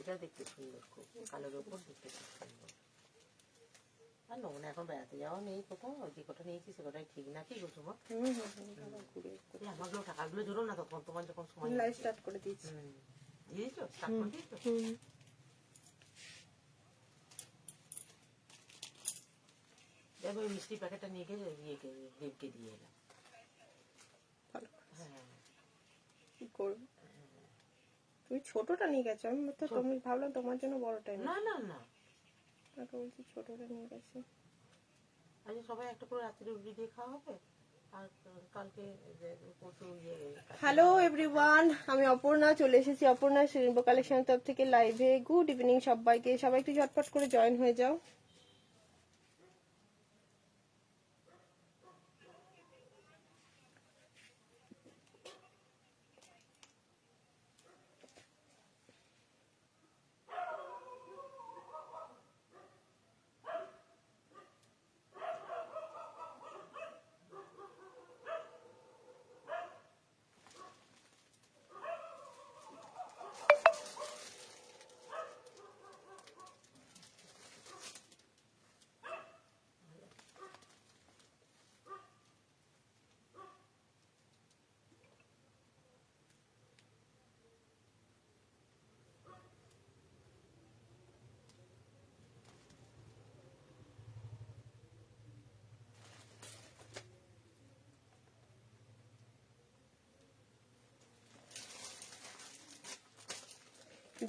এটা দেখতে সুন্দর, খুব কালোর ওপর দেখতে খুব সুন্দর। আর না এখন বেড়াতে যাওয়া নেই কোথাও, যে কটা নিয়েছি সে কটাই ঠিক নাকি গো তোমার? আমাগুলো টাকাগুলো জোরো না তখন, তোমার যখন সময় স্টার্ট করে দিয়েছি। দিয়েছো? স্টার্ট করে দিয়েছো? দেখো ওই মিষ্টি প্যাকেটটা নিয়ে গিয়ে দেবকে দিয়ে এলাম। হ্যাঁ কি করবো, তুমি ছোটটা নিয়ে গেছো, আমি তো তুমি ভাবলাম তোমার জন্য বড়টাই। না না না, তাকে বলছি ছোটটা নিয়ে গেছে। আজ সবাই একটা করে রাত্রে রুটি দিয়ে খাওয়া হবে। আর কালকে হ্যালো এভরিওয়ান, আমি অপর্ণা চলে এসেছি অপর্ণা রেইনবো কালেকশনের তরফ থেকে লাইভে। গুড ইভিনিং সবাইকে, সবাই একটু ঝটপট করে জয়েন হয়ে যাও।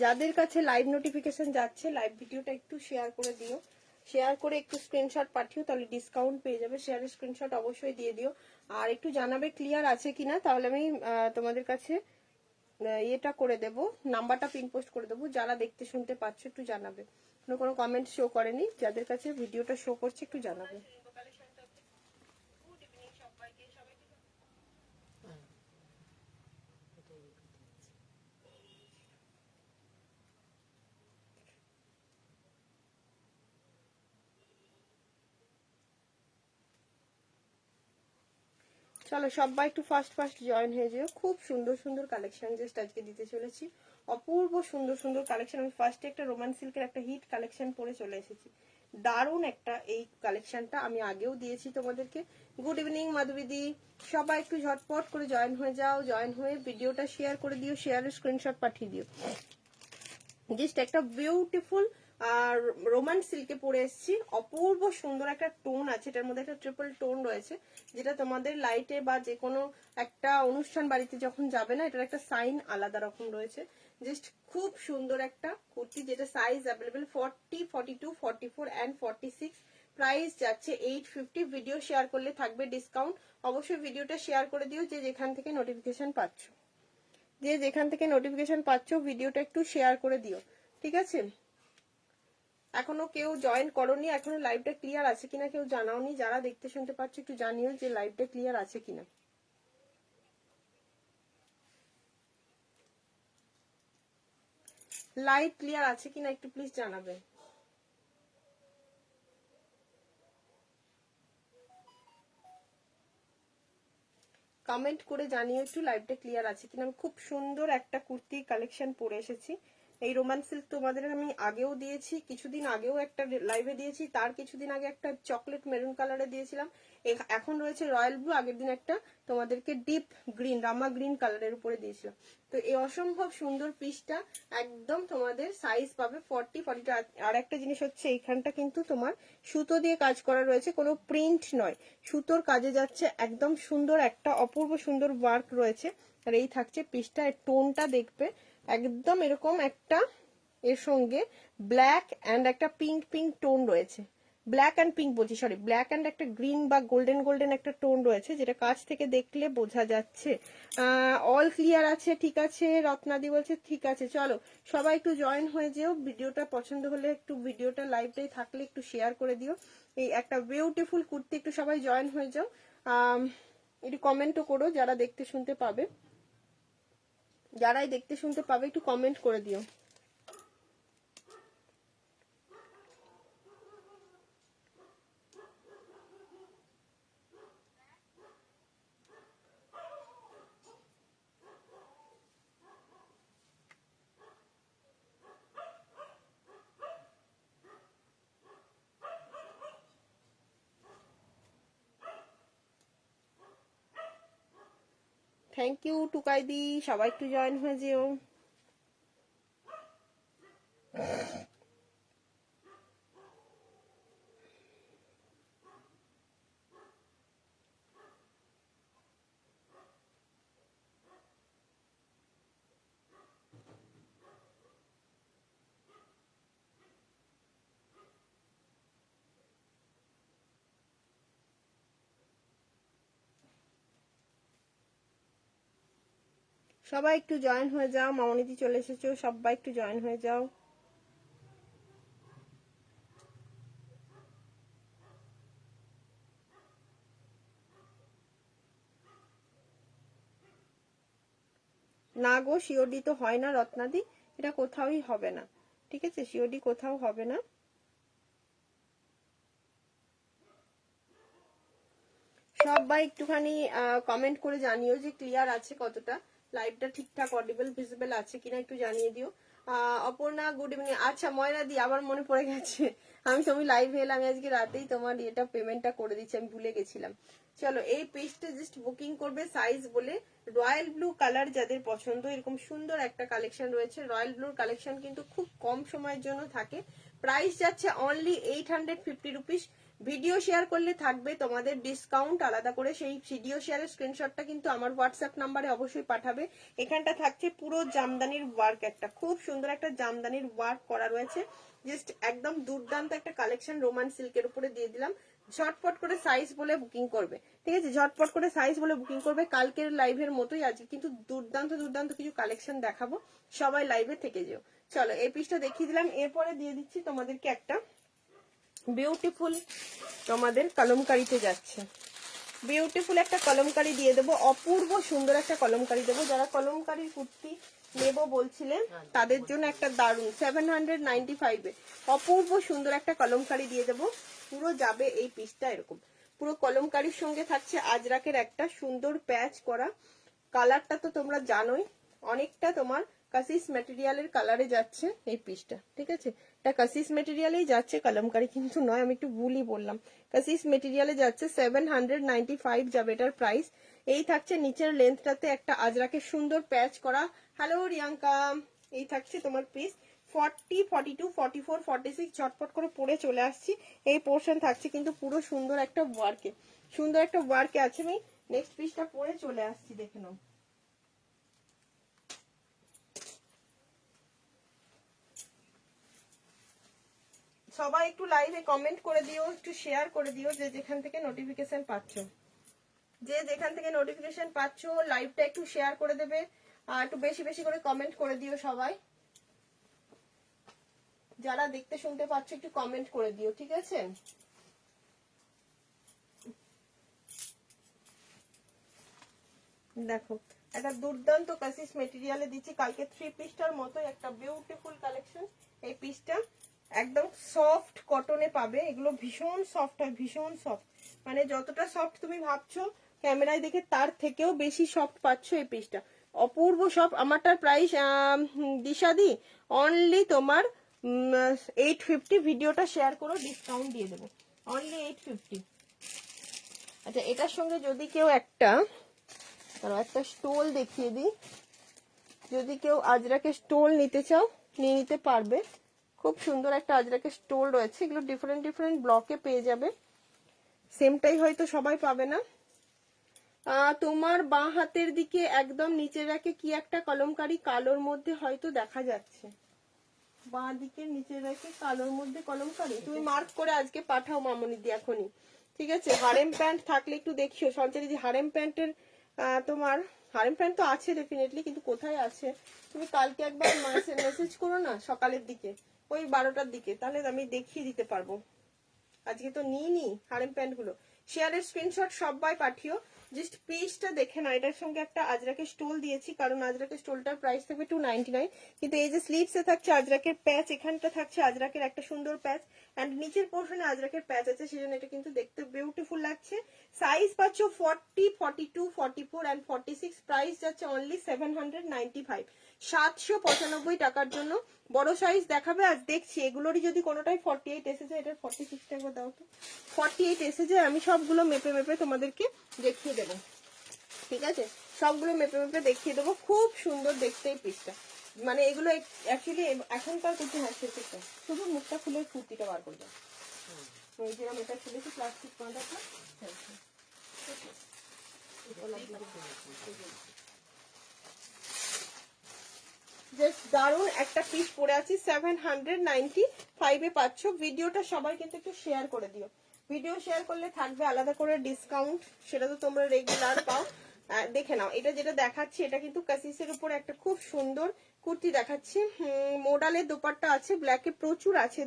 যাদের কাছে লাইভ নোটিফিকেশন যাচ্ছে, লাইভ ভিডিওটা একটু শেয়ার করে দিও, শেয়ার করে একটু স্ক্রিনশট পাঠিও, তাহলে ডিসকাউন্ট পেয়ে যাবে। শেয়ারের স্ক্রিনশট অবশ্যই দিয়ে দিও, আর একটু জানাবে ক্লিয়ার আছে কিনা, তাহলে আমি তোমাদের কাছে ইয়েটা করে দেব, নাম্বারটা পিন পোস্ট করে দেবো। যারা দেখতে শুনতে পাচ্ছ একটু জানাবে, কোনো কমেন্ট শো করেনি, যাদের কাছে ভিডিওটা শো করছে একটু জানাবে। চলো সবাই একটু ফার্স্ট জয়েন হয়ে যেও। খুব সুন্দর সুন্দর কালেকশন জাস্ট আজকে দিতে চলেছি, অপূর্ব সুন্দর সুন্দর কালেকশন। আমি ফার্স্টে একটা রোমান সিল্কের একটা হিট কালেকশন পরে চলে এসেছি, দারুণ একটা এই কালেকশনটা আমি আগেও দিয়েছি তোমাদেরকে। গুড ইভিনিং মাধবীদি, সবাই একটু ঝটপট করে জয়েন হয়ে যাও, জয়েন হয়ে ভিডিওটা শেয়ার করে দিও, শেয়ারের স্ক্রিনশট পাঠিয়ে দিও। জাস্ট একটা বিউটিফুল আর রোমান সিল্কে পরে এসেছি, অপূর্ব সুন্দর একটা টোন আছে এটার মধ্যে, একটা ট্রিপল টোন রয়েছে, যেটা তোমাদের লাইটে বা যে কোনো একটা অনুষ্ঠান বাড়িতে যখন যাবে না, এটার একটা সাইন আলাদা রকম রয়েছে। জাস্ট খুব সুন্দর একটা কুর্তি, যেটা সাইজ অ্যাভেলেবেল 40, 42, 44 অ্যান্ড 46। প্রাইস যাচ্ছে 850। ভিডিও শেয়ার করলে থাকবে ডিসকাউন্ট, অবশ্যই ভিডিওটা শেয়ার করে দিও যে যেখান থেকে নোটিফিকেশন পাচ্ছ, যে যেখান থেকে নোটিফিকেশন পাচ্ছ ভিডিওটা একটু শেয়ার করে দিও, ঠিক আছে? এখনো কেউ জয়েন করোনি, এখনো লাইভটা ক্লিয়ার আছে কিনা কেউ জানাওনি, যারা দেখতে শুনতে পাচ্ছ একটু জানিও যে লাইভটা ক্লিয়ার আছে কিনা। লাইভ ক্লিয়ার আছে কিনা একটু প্লিজ জানাবে। কমেন্ট করে জানিও একটু লাইভটা ক্লিয়ার আছে কিনা। আমি খুব সুন্দর একটা কুর্তি কালেকশন পরে এসেছি, এই রোমান সিল্ক তোমাদের আমি আগেও দিয়েছি, কিছুদিন আগেও একটা লাইভে দিয়েছি, তার কিছুদিন আগে একটা চকলেট মেরুন কালারে দিয়েছিলাম, এখন রয়েছে রয়্যাল ব্লু, আগের দিন একটা তোমাদেরকে ডিপ গ্রিন রামা গ্রিন কালারের উপরে দিয়েছিলাম। তো এই অসম্ভব সুন্দর পিসটা একদম তোমাদের সাইজ পাবে 40, 42। আর একটা জিনিস হচ্ছে এইখানটা কিন্তু তোমার সুতো দিয়ে কাজ করা রয়েছে, কোনো প্রিন্ট নয়, সুতোর কাজে যাচ্ছে, একদম সুন্দর একটা অপূর্ব সুন্দর ওয়ার্ক রয়েছে। আর এই থাকছে পিসটা, টোনটা দেখবে একদম এরকম একটা, এর সঙ্গে ব্ল্যাক অ্যান্ড একটা পিঙ্ক পিঙ্ক টোন রয়েছে, ব্ল্যাক অ্যান্ড পিঙ্ক বলছি, সরি, ব্ল্যাক অ্যান্ড একটা গ্রিন বা গোল্ডেন গোল্ডেন একটা টোন রয়েছে, যেটা কাছ থেকে দেখলে বোঝা যাচ্ছে। অল ক্লিয়ার আছে, ঠিক আছে, রত্নাদি বলছে ঠিক আছে। চলো সবাই একটু জয়েন হয়ে যেও, ভিডিওটা পছন্দ হলে একটু ভিডিওটা লাইভটাই থাকলে একটু শেয়ার করে দিও। এই একটা বিউটিফুল কুর্তি, একটু সবাই জয়েন হয়ে যাও, একটু কমেন্টও করো, যারা দেখতে শুনতে পাবে, যারাই দেখতে শুনতে পাবে একটু কমেন্ট করে দিও। থ্যাংক ইউ টুকাইদি, সবাই একটু জয়েন হয়ে যেও। সবাই একটু জয়েন হয়ে যাও, মামনিদি চলে এসেছো, সবাই একটু জয়েন হয়ে যাও। না গো, সিওডি তো হয় না রত্নাদি, এটা কোথাওই হবে না, ঠিক আছে, সিওডি কোথাও হবে না। সবাই একটুখানি কমেন্ট করে জানিও যে ক্লিয়ার আছে কতটা, লাইভটা ঠিকঠাক অডিবল ভিজিবল আছে কিনা একটু জানিয়ে দিও। Aparna good evening. আচ্ছা ময়না দি, আবার মনে পড়ে গেছে, তুমি লাইভে এলে আমি আজকে রাতেই তোমার এটা পেমেন্টটা করে দিচ্ছি, আমি ভুলে গেছিলাম। চলো, এই পেজটা জাস্ট বুকিং করবে সাইজ বলে। রয়্যাল ব্লু কালার যাদের পছন্দ, এরকম সুন্দর একটা কালেকশন রয়েছে। রয়্যাল ব্লুর কালেকশন কিন্তু খুব কম সময়ের জন্য থাকে। প্রাইস যাচ্ছে অনলি 850 রুপিস। ভিডিও শেয়ার করলে থাকবে তোমাদের ডিসকাউন্ট আলাদা করে, সেই ভিডিও শেয়ারের স্ক্রিনশটটা কিন্তু আমার হোয়াটসঅ্যাপ নাম্বারে অবশ্যই পাঠাবে। এখানটা থাকছে পুরো জামদানির ওয়ার্ক, একটা খুব সুন্দর একটা জামদানির ওয়ার্ক করা রয়েছে। জাস্ট একদম দুর্দান্ত একটা কালেকশন রোমান সিল্কের উপরে দিয়ে দিলাম। ঝটপট করে সাইজ বলে বুকিং করবে, ঠিক আছে, ঝটপট করে সাইজ বলে বুকিং করবে। কালকের লাইভের মতোই আজকে কিন্তু দুর্দান্ত দুর্দান্ত কিছু কালেকশন দেখাবো, সবাই লাইভে থেকে যেও। চলো, এই পিসটা দেখিয়ে দিলাম, এরপরে দিয়ে দিচ্ছি তোমাদেরকে একটা বিউটিফুল তোমাদের কলমকারিতে যাচ্ছে। বিউটিফুল একটা কলমকারি দিয়ে দেবো, অপূর্ব সুন্দর একটা কলমকারি দেবো। যারা কলমকারির কুর্তি নেবো বলছিলেন তাদের জন্য একটা দারুণ 795 অপূর্ব সুন্দর একটা কলমকারি দিয়ে দেবো। পুরো যাবে এই পিসটা এরকম, পুরো কলমকারির সঙ্গে থাকছে আজরাকের একটা সুন্দর প্যাচ করা। কালারটা তো তোমরা জানোই, অনেকটা তোমার কাসিস ম্যাটেরিয়ালের কালারে যাচ্ছে এই পিসটা, ঠিক আছে, এটা কাসিস ম্যাটেরিয়ালেই যাচ্ছে, কলমকারি কিন্তু নয়, আমি একটু ভুলই বললাম, কাসিস ম্যাটেরিয়ালে যাচ্ছে। 795 যাবে এটার প্রাইস। এই থাকছে নিচের লেন্থটাতে একটা আজরাকের সুন্দর প্যাচ করা। হ্যালো রিয়াঙ্কা, এই থাকছে তোমার পিস। 40, 42, 44, 46 ঝটপট করে পরে চলে আসছি। এই পোর্শন থাকছে কিন্তু পুরো সুন্দর একটা ওয়ার্কে, সুন্দর একটা ওয়ার্কে আছে। আমি নেক্সট পিসটা পরে চলে আসছি, দেখে নাও। সবাই একটু লাইভে কমেন্ট করে দিও, একটু শেয়ার করে দিও, যে যেখান থেকে নোটিফিকেশন পাচ্ছ, যে যেখান থেকে নোটিফিকেশন পাচ্ছ লাইভটা একটু শেয়ার করে দেবে, আর একটু বেশি বেশি করে কমেন্ট করে দিও। সবাই যারা দেখতে শুনতে পাচ্ছ একটু কমেন্ট করে দিও, ঠিক আছে। দেখো, একটা দুর্দান্ত কাসিস মেটেরিয়ালে দিচ্ছি, কালকে 3 পিসটার মতো একটা বিউটিফুল কালেকশন। এই পিসটা একদম সফট কটনে পাবে, এগুলো ভীষণ সফট হয়, ভীষণ সফট, মানে যতটা সফট তুমি ভাবছো ক্যামেরায় দেখে তার থেকেও বেশি সফট পাচ্ছ এই পিসটা, অপূর্ব সফট। আমারটার প্রাইস দিশাদি অনলি তোমার 850। ভিডিওটা শেয়ার করো, ডিসকাউন্ট দিয়ে দেবো, অনলি 850। আচ্ছা, এটার সঙ্গে যদি কেউ একটা স্টোল দেখিয়ে দিই, যদি কেউ আজরাকে স্টোল নিতে চাও নিয়ে নিতে পারবে। খুব সুন্দর একটা আজরাকে স্টোল রয়েছে, এগুলো ডিফারেন্ট ডিফারেন্ট ব্লকে পেয়ে যাবে, সেমটাই হয়তো সবাই পাবে না। তোমার বাঁ হাতের দিকে একদম নিচের রাখে কি একটা কলমকারি কালোর মধ্যে হয়তো দেখা যাচ্ছে, বাঁ দিকের নিচের রাখে কালোর মধ্যে কলমকারি, তুমি মার্ক করে আজকে পাঠাও মামনি দি এখনই, ঠিক আছে। হারেম প্যান্ট থাকলে একটু দেখিও সঞ্চারি দি, হারেম প্যান্টের তোমার হারেম প্যান্ট তো আছে ডেফিনেটলি, কিন্তু কোথায় আছে তুমি কালকে একবার মেসেজ করো না সকালের দিকে, ওই 12টার দিকে, তাহলে আমি দেখিয়ে দিতে পারবো। আজকে তো নিইনি হারেম প্যান্ট গুলো। শেয়ারের স্ক্রিনশট সবাই পাঠিও, জাস্ট পিসটা দেখে না। এটার সঙ্গে একটা আজরাকের স্টোল দিয়েছি, কারণ আজরাকের স্টোলটার প্রাইস থাকবে 299, কিন্তু এই যে স্লিভসে থাকছে আজরাকের প্যাচ, এখানটা থাকছে আজরাকের একটা সুন্দর প্যাচ, এন্ড নিচের পোর্শনে আজরাকের প্যাচ আছে, সেজন্য এটা কিন্তু দেখতে বিউটিফুল লাগছে। সাইজ পাচ্ছ 40, 42, 44 এন্ড 46। প্রাইস যাচ্ছে অনলি 795, 795 টাকার জন্য। বড় সাইজ দেখাবে, আজ দেখছি এগুলোরই যদি কোনোটাই 48 এসে যায়, এটার 46 টাকা দাও তো, 48 এসে যায়, আমি সবগুলো মেপে মেপে তোমাদেরকে দেখিয়ে দেবো, ঠিক আছে। সবগুলো মেপে মেপে দেখিয়ে দেবো। খুব সুন্দর দেখতে এই পিসটা, মানে এগুলো অ্যাকচুয়ালি এখনকার কুর্তি। হ্যাঁ সেটা শুধু মুখটা খুলে কুর্তিটা বার করে দাও। ওই যেরকম এটা খুলেছি প্লাস্টিক বাঁধাটা। জাস্ট দারুন একটা পিস পরে আছি, 795 পাচ্ছ। ভিডিওটা সবাই কিন্তু একটু শেয়ার করে দিও, ভিডিও শেয়ার করলে থাকবে আলাদা করে ডিসকাউন্ট, সেটা তো তোমরা রেগুলার পাও। দেখে নাও, এটা যেটা দেখাচ্ছি এটা কিন্তু কাসিসের উপরে একটা খুব সুন্দর কুর্তি দেখাচ্ছি। মোডালের দোপাট্টা আছে, ব্ল্যাকে প্রচুর আছে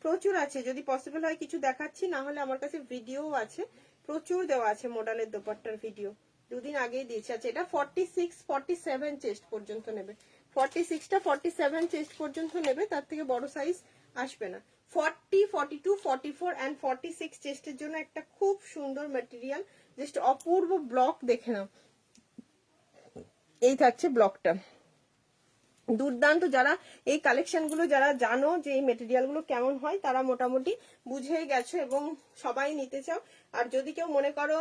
প্রচুর আছে। যদি পসিবল হয় কিছু দেখাচ্ছি, না হলে আমার কাছে ভিডিও আছে, প্রচুর দেওয়া আছে মোডালের দোপাট্টার ভিডিও, দুদিন আগেই দিয়েছি। আচ্ছা এটা 46 47 চেস্ট পর্যন্ত নেবে, 46টা 47 চেস্ট পর্যন্ত নেবে, তার থেকে বড় সাইজ আসবে না। 40 42 44 অ্যান্ড 46 চেস্টের জন্য একটা খুব সুন্দর ম্যাটেরিয়াল, জাস্ট অপূর্ব ব্লক। দেখে নাও, এই থাকছে ব্লকটা, দুর্দান্ত। যারা এই কালেকশন গুলো যারা জানো যে এই মেটেরিয়াল গুলো কেমন হয়, তারা মোটামুটি বুঝেই গেছো এবং সবাই নিতে চাও। আর যদি কেউ মনে করো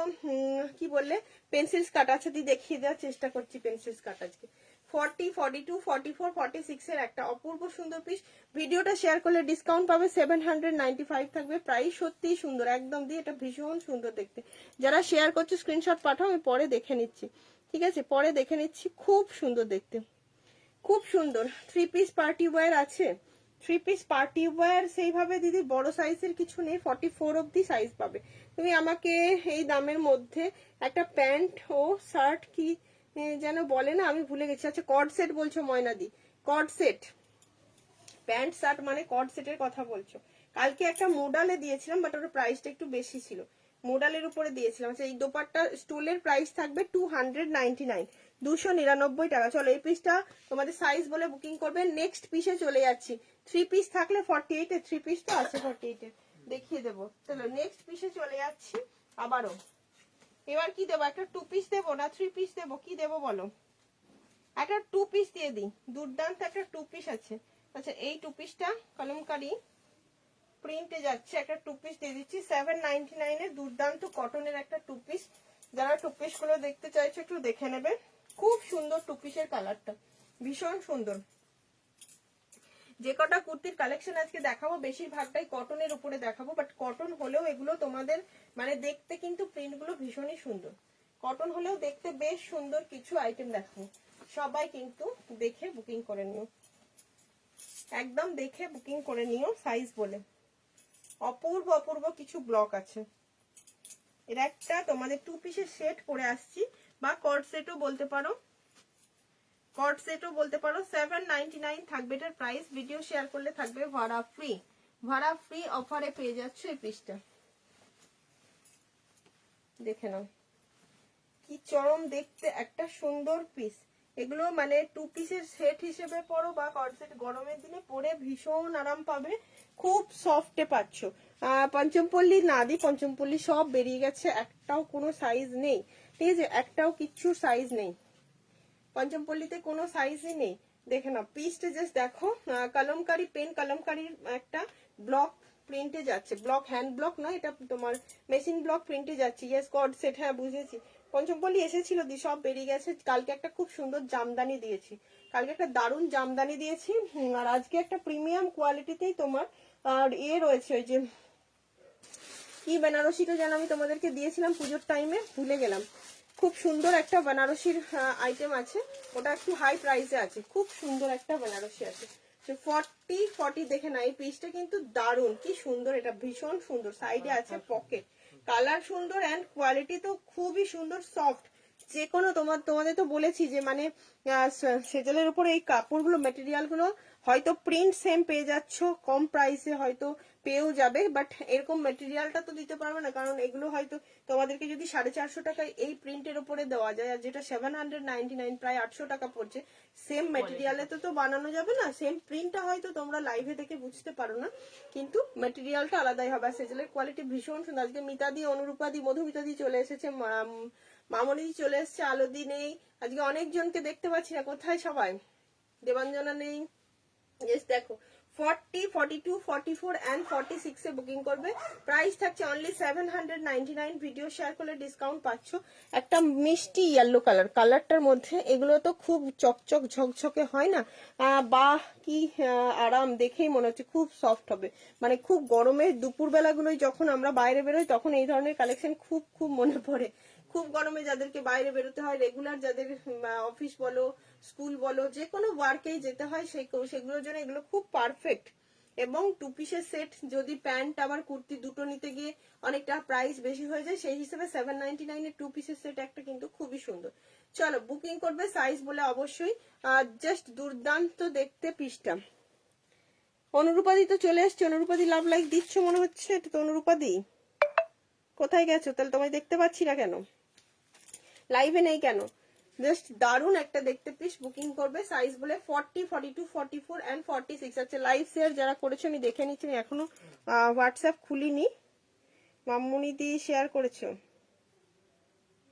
কি বললে পেন্সিল কাট, আছে দেখিয়ে দেওয়ার চেষ্টা করছি পেন্সিল কাট আজকে। 40 42 44 46 এর একটা অপূর্ব সুন্দর পিস। ভিডিওটা শেয়ার করলে ডিসকাউন্ট পাবে, 795 থাকবে। প্রাইস সত্যি সুন্দর একদম দিয়ে, এটা ভীষণ সুন্দর দেখতে। যারা শেয়ার করছো স্ক্রিনশট পাঠাও, আমি পরে দেখে নিচ্ছি, ঠিক আছে, পরে দেখে নিচ্ছি। খুব সুন্দর দেখতে, খুব সুন্দর। 3 পিস পার্টি ওয়্যার আছে, 3 পিস পার্টি ওয়্যার সেইভাবে দিদি বড় সাইজের কিছু নেই, 44 অব্দি সাইজ পাবে। তুমি আমাকে এই দামের মধ্যে একটা প্যান্ট ও শার্ট কি যেন বলে না, আমি ভুলে গেছি। আচ্ছা কর্ড সেট বলছো ময়নাদি, কর্ড সেট, প্যান্ট শার্ট মানে কর্ড সেটের কথা বলছো। কালকে একটা মোডালে দিয়েছিলাম, বাট ওর প্রাইসটা একটু বেশি ছিল, মোডালের উপরে দিয়েছিলাম। আচ্ছা এই দোপাট্টা স্টোলের প্রাইস থাকবে 299, 299 টাকা। চলো এই পিসটা তোমাদের সাইজ বলে বুকিং করবে। নেক্সট পিসে চলে যাচ্ছি। 3 পিস থাকলে 48 এর, 3 পিস তো আছে 48 এর, দেখিয়ে দেবো। চলো নেক্সট পিসে চলে যাচ্ছি আবারও। এবার কি দেবো, একটা 2 পিস দেবো না 3 পিস দেবো, কি দেবো বলো? একটা 2 পিস দিয়ে দিই, দুর্দান্ত একটা 2 পিস আছে। আচ্ছা এই 2 পিসটা কলমকারি প্রিন্টে যাচ্ছে, একটা 2 পিস দিয়ে দিচ্ছি 799 এর, দুর্দান্ত কটনের একটা 2 পিস। যারা 2 পিস গুলো দেখতে চাইছো একটু দেখে নেবে, খুব সুন্দর 2 পিসের কালারটা, ভীষণ সুন্দর। যে কটা কুর্তির কালেকশন আজকে দেখাবো বেশিরভাগটাই কটনের উপরে দেখাবো, বাট কটন হলেও এগুলো তোমাদের মানে দেখতে কিন্তু প্রিন্ট গুলো ভীষণই সুন্দর, কটন হলেও দেখতে বেশ সুন্দর কিছু আইটেম দেখাবো। সবাই কিন্তু দেখে বুকিং করে নিও, একদম দেখে বুকিং করে নিও সাইজ বলে। অপূর্ব অপূর্ব কিছু ব্লক আছে। এর একটা তোমাদের 2 পিসের সেট পরে আসছি, বা কর্ড সেটও বলতে পারো, কর্ড সেটও বলতে পারো। 799 থাকবে এটার প্রাইস। ভিডিও শেয়ার করলে থাকবে ভাড়া ফ্রি, ভাড়া ফ্রি অফারে পেয়ে যাচ্ছ এই পিসটা। দেখে নাও কি চরম দেখতে একটা সুন্দর পিস। এগুলো মানে 2 পিসের সেট হিসেবে পরো বা কর্ড সেট, গরমের দিনে পরে ভীষণ আরাম পাবে, খুব সফটে পাচ্ছ। পঞ্চমপল্লী না দি, পঞ্চমপল্লী সব বেরিয়ে গেছে, একটাও কোনো সাইজ নেই, ঠিক আছে, একটাও কিচ্ছু সাইজ নেই, পঞ্চমপল্লীতে কোনো সাইজই নেই। দেখে না পিসটা জাস্ট দেখো, কলমকারি পেন কলমকারির একটা ব্লক প্রিন্টে যাচ্ছে, ব্লক হ্যান্ড ব্লক নয়, এটা তোমার মেশিন ব্লক প্রিন্টে যাচ্ছে। ইয়েস কর্ড সেট, হ্যাঁ বুঝেছি। পঞ্চমপল্লী এসেছিল দি, সব বেরিয়ে গেছে। কালকে একটা খুব সুন্দর জামদানি দিয়েছি, কালকে একটা দারুণ জামদানি দিয়েছি। আর আজকে একটা প্রিমিয়াম কোয়ালিটিতেই তোমার আর রয়েছে, ওই যে কি বেনারসিটা যেন আমি তোমাদেরকে দিয়েছিলাম পুজোর টাইমে, ভুলে গেলাম। খুব সুন্দর একটা বেনারসির আইটেম আছে, ওটা একটু হাই প্রাইসে আছে, খুব সুন্দর একটা বেনারসি আছে। 40 দেখে না, এই পিসটা কিন্তু দারুণ, কি সুন্দর, এটা ভীষণ সুন্দর। সাইডে আছে পকেট, কালার সুন্দর অ্যান্ড কোয়ালিটি তো খুবই সুন্দর, সফট। যে কোনো তোমাদের তো বলেছি যে মানে সেজেলের উপর এই কাপড়গুলো মেটেরিয়াল গুলো হয়তো প্রিন্ট সেম পেয়ে যাচ্ছ, কম প্রাইসে হয়তো পেয়েও যাবে, বাট এরকম মেটেরিয়ালটা তো দিতে পারবে না, কারণ এগুলো হয়তো তোমাদেরকে যদি 450 টাকায় এই প্রিন্টের উপরে দেওয়া যায়, আর যেটা 799 প্রায় 800 টাকা পড়ছে, সেম মেটেরিয়ালে তো বানানো যাবে না, সেম প্রিন্টটা হয়তো তোমরা লাইভে দেখে বুঝতে পারো না, কিন্তু মেটেরিয়ালটা আলাদাই হবে। আর সেজেলের কোয়ালিটি ভীষণ সুন্দর। আজকে মিতাদি, অনুরূপাদি, মধুমিতাদি চলে এসেছে, মামনি চলে এসছে, আলোদি নেই, আজকে অনেকজনকে দেখতে পাচ্ছি না, কোথায় সবাই, দেবাঞ্জনা নেই। দেখো 40, 42, 44 and 46 এ বুকিং করবে। প্রাইস থাকছে অনলি 799। ভিডিও শেয়ার করলে ডিসকাউন্ট পাচ্ছ। একটা মিষ্টি ইয়েলো কালার, কালারটার মধ্যে এগুলো তো খুব চকচক ঝকঝকে হয় না, বা কি আরাম, দেখেই মনে হচ্ছে খুব সফট হবে। মানে খুব গরমের দুপুর বেলাগুলোই যখন আমরা বাইরে বেরোই তখন এই ধরনের কালেকশন খুব খুব মনে পড়ে। খুব গরমে যাদেরকে বাইরে বেরোতে হয়, রেগুলার যাদের অফিস বলো স্কুল বলো যে কোনো ওয়ার্কেই যেতে হয়, সেগুলোর জন্য এগুলো খুব পারফেক্ট। এবং 2 পিসের সেট, যদি প্যান্ট আবার কুর্তি দুটো নিতে গিয়ে অনেকটা প্রাইস বেশি হয়ে যায়, সেই হিসেবে 799 এর 2 পিসের সেট একটা কিন্তু খুবই সুন্দর। চলো বুকিং করবে সাইজ বলে অবশ্যই। জাস্ট দুর্দান্ত দেখতে পিসটা। অনুরূপাদি তো চলে এসছে, অনুরূপাদি লাভ লাইক দিচ্ছ মনে হচ্ছে, এটা তো অনুরূপাদি। কোথায় গেছো তাহলে, তোমায় দেখতে পাচ্ছি না কেন, লাইভে নেই কেন? জাস্ট দারুন একটা দেখতে পিস, বুকিং করবে সাইজ বলে 40, 42, 44 এন্ড 46। আচ্ছা লাইভ শেয়ার যারা করেছো আমি দেখে নিচ্ছি, আমি এখনো হোয়াটসঅ্যাপ খুলিনি। মাম্মুনি দি শেয়ার করেছো,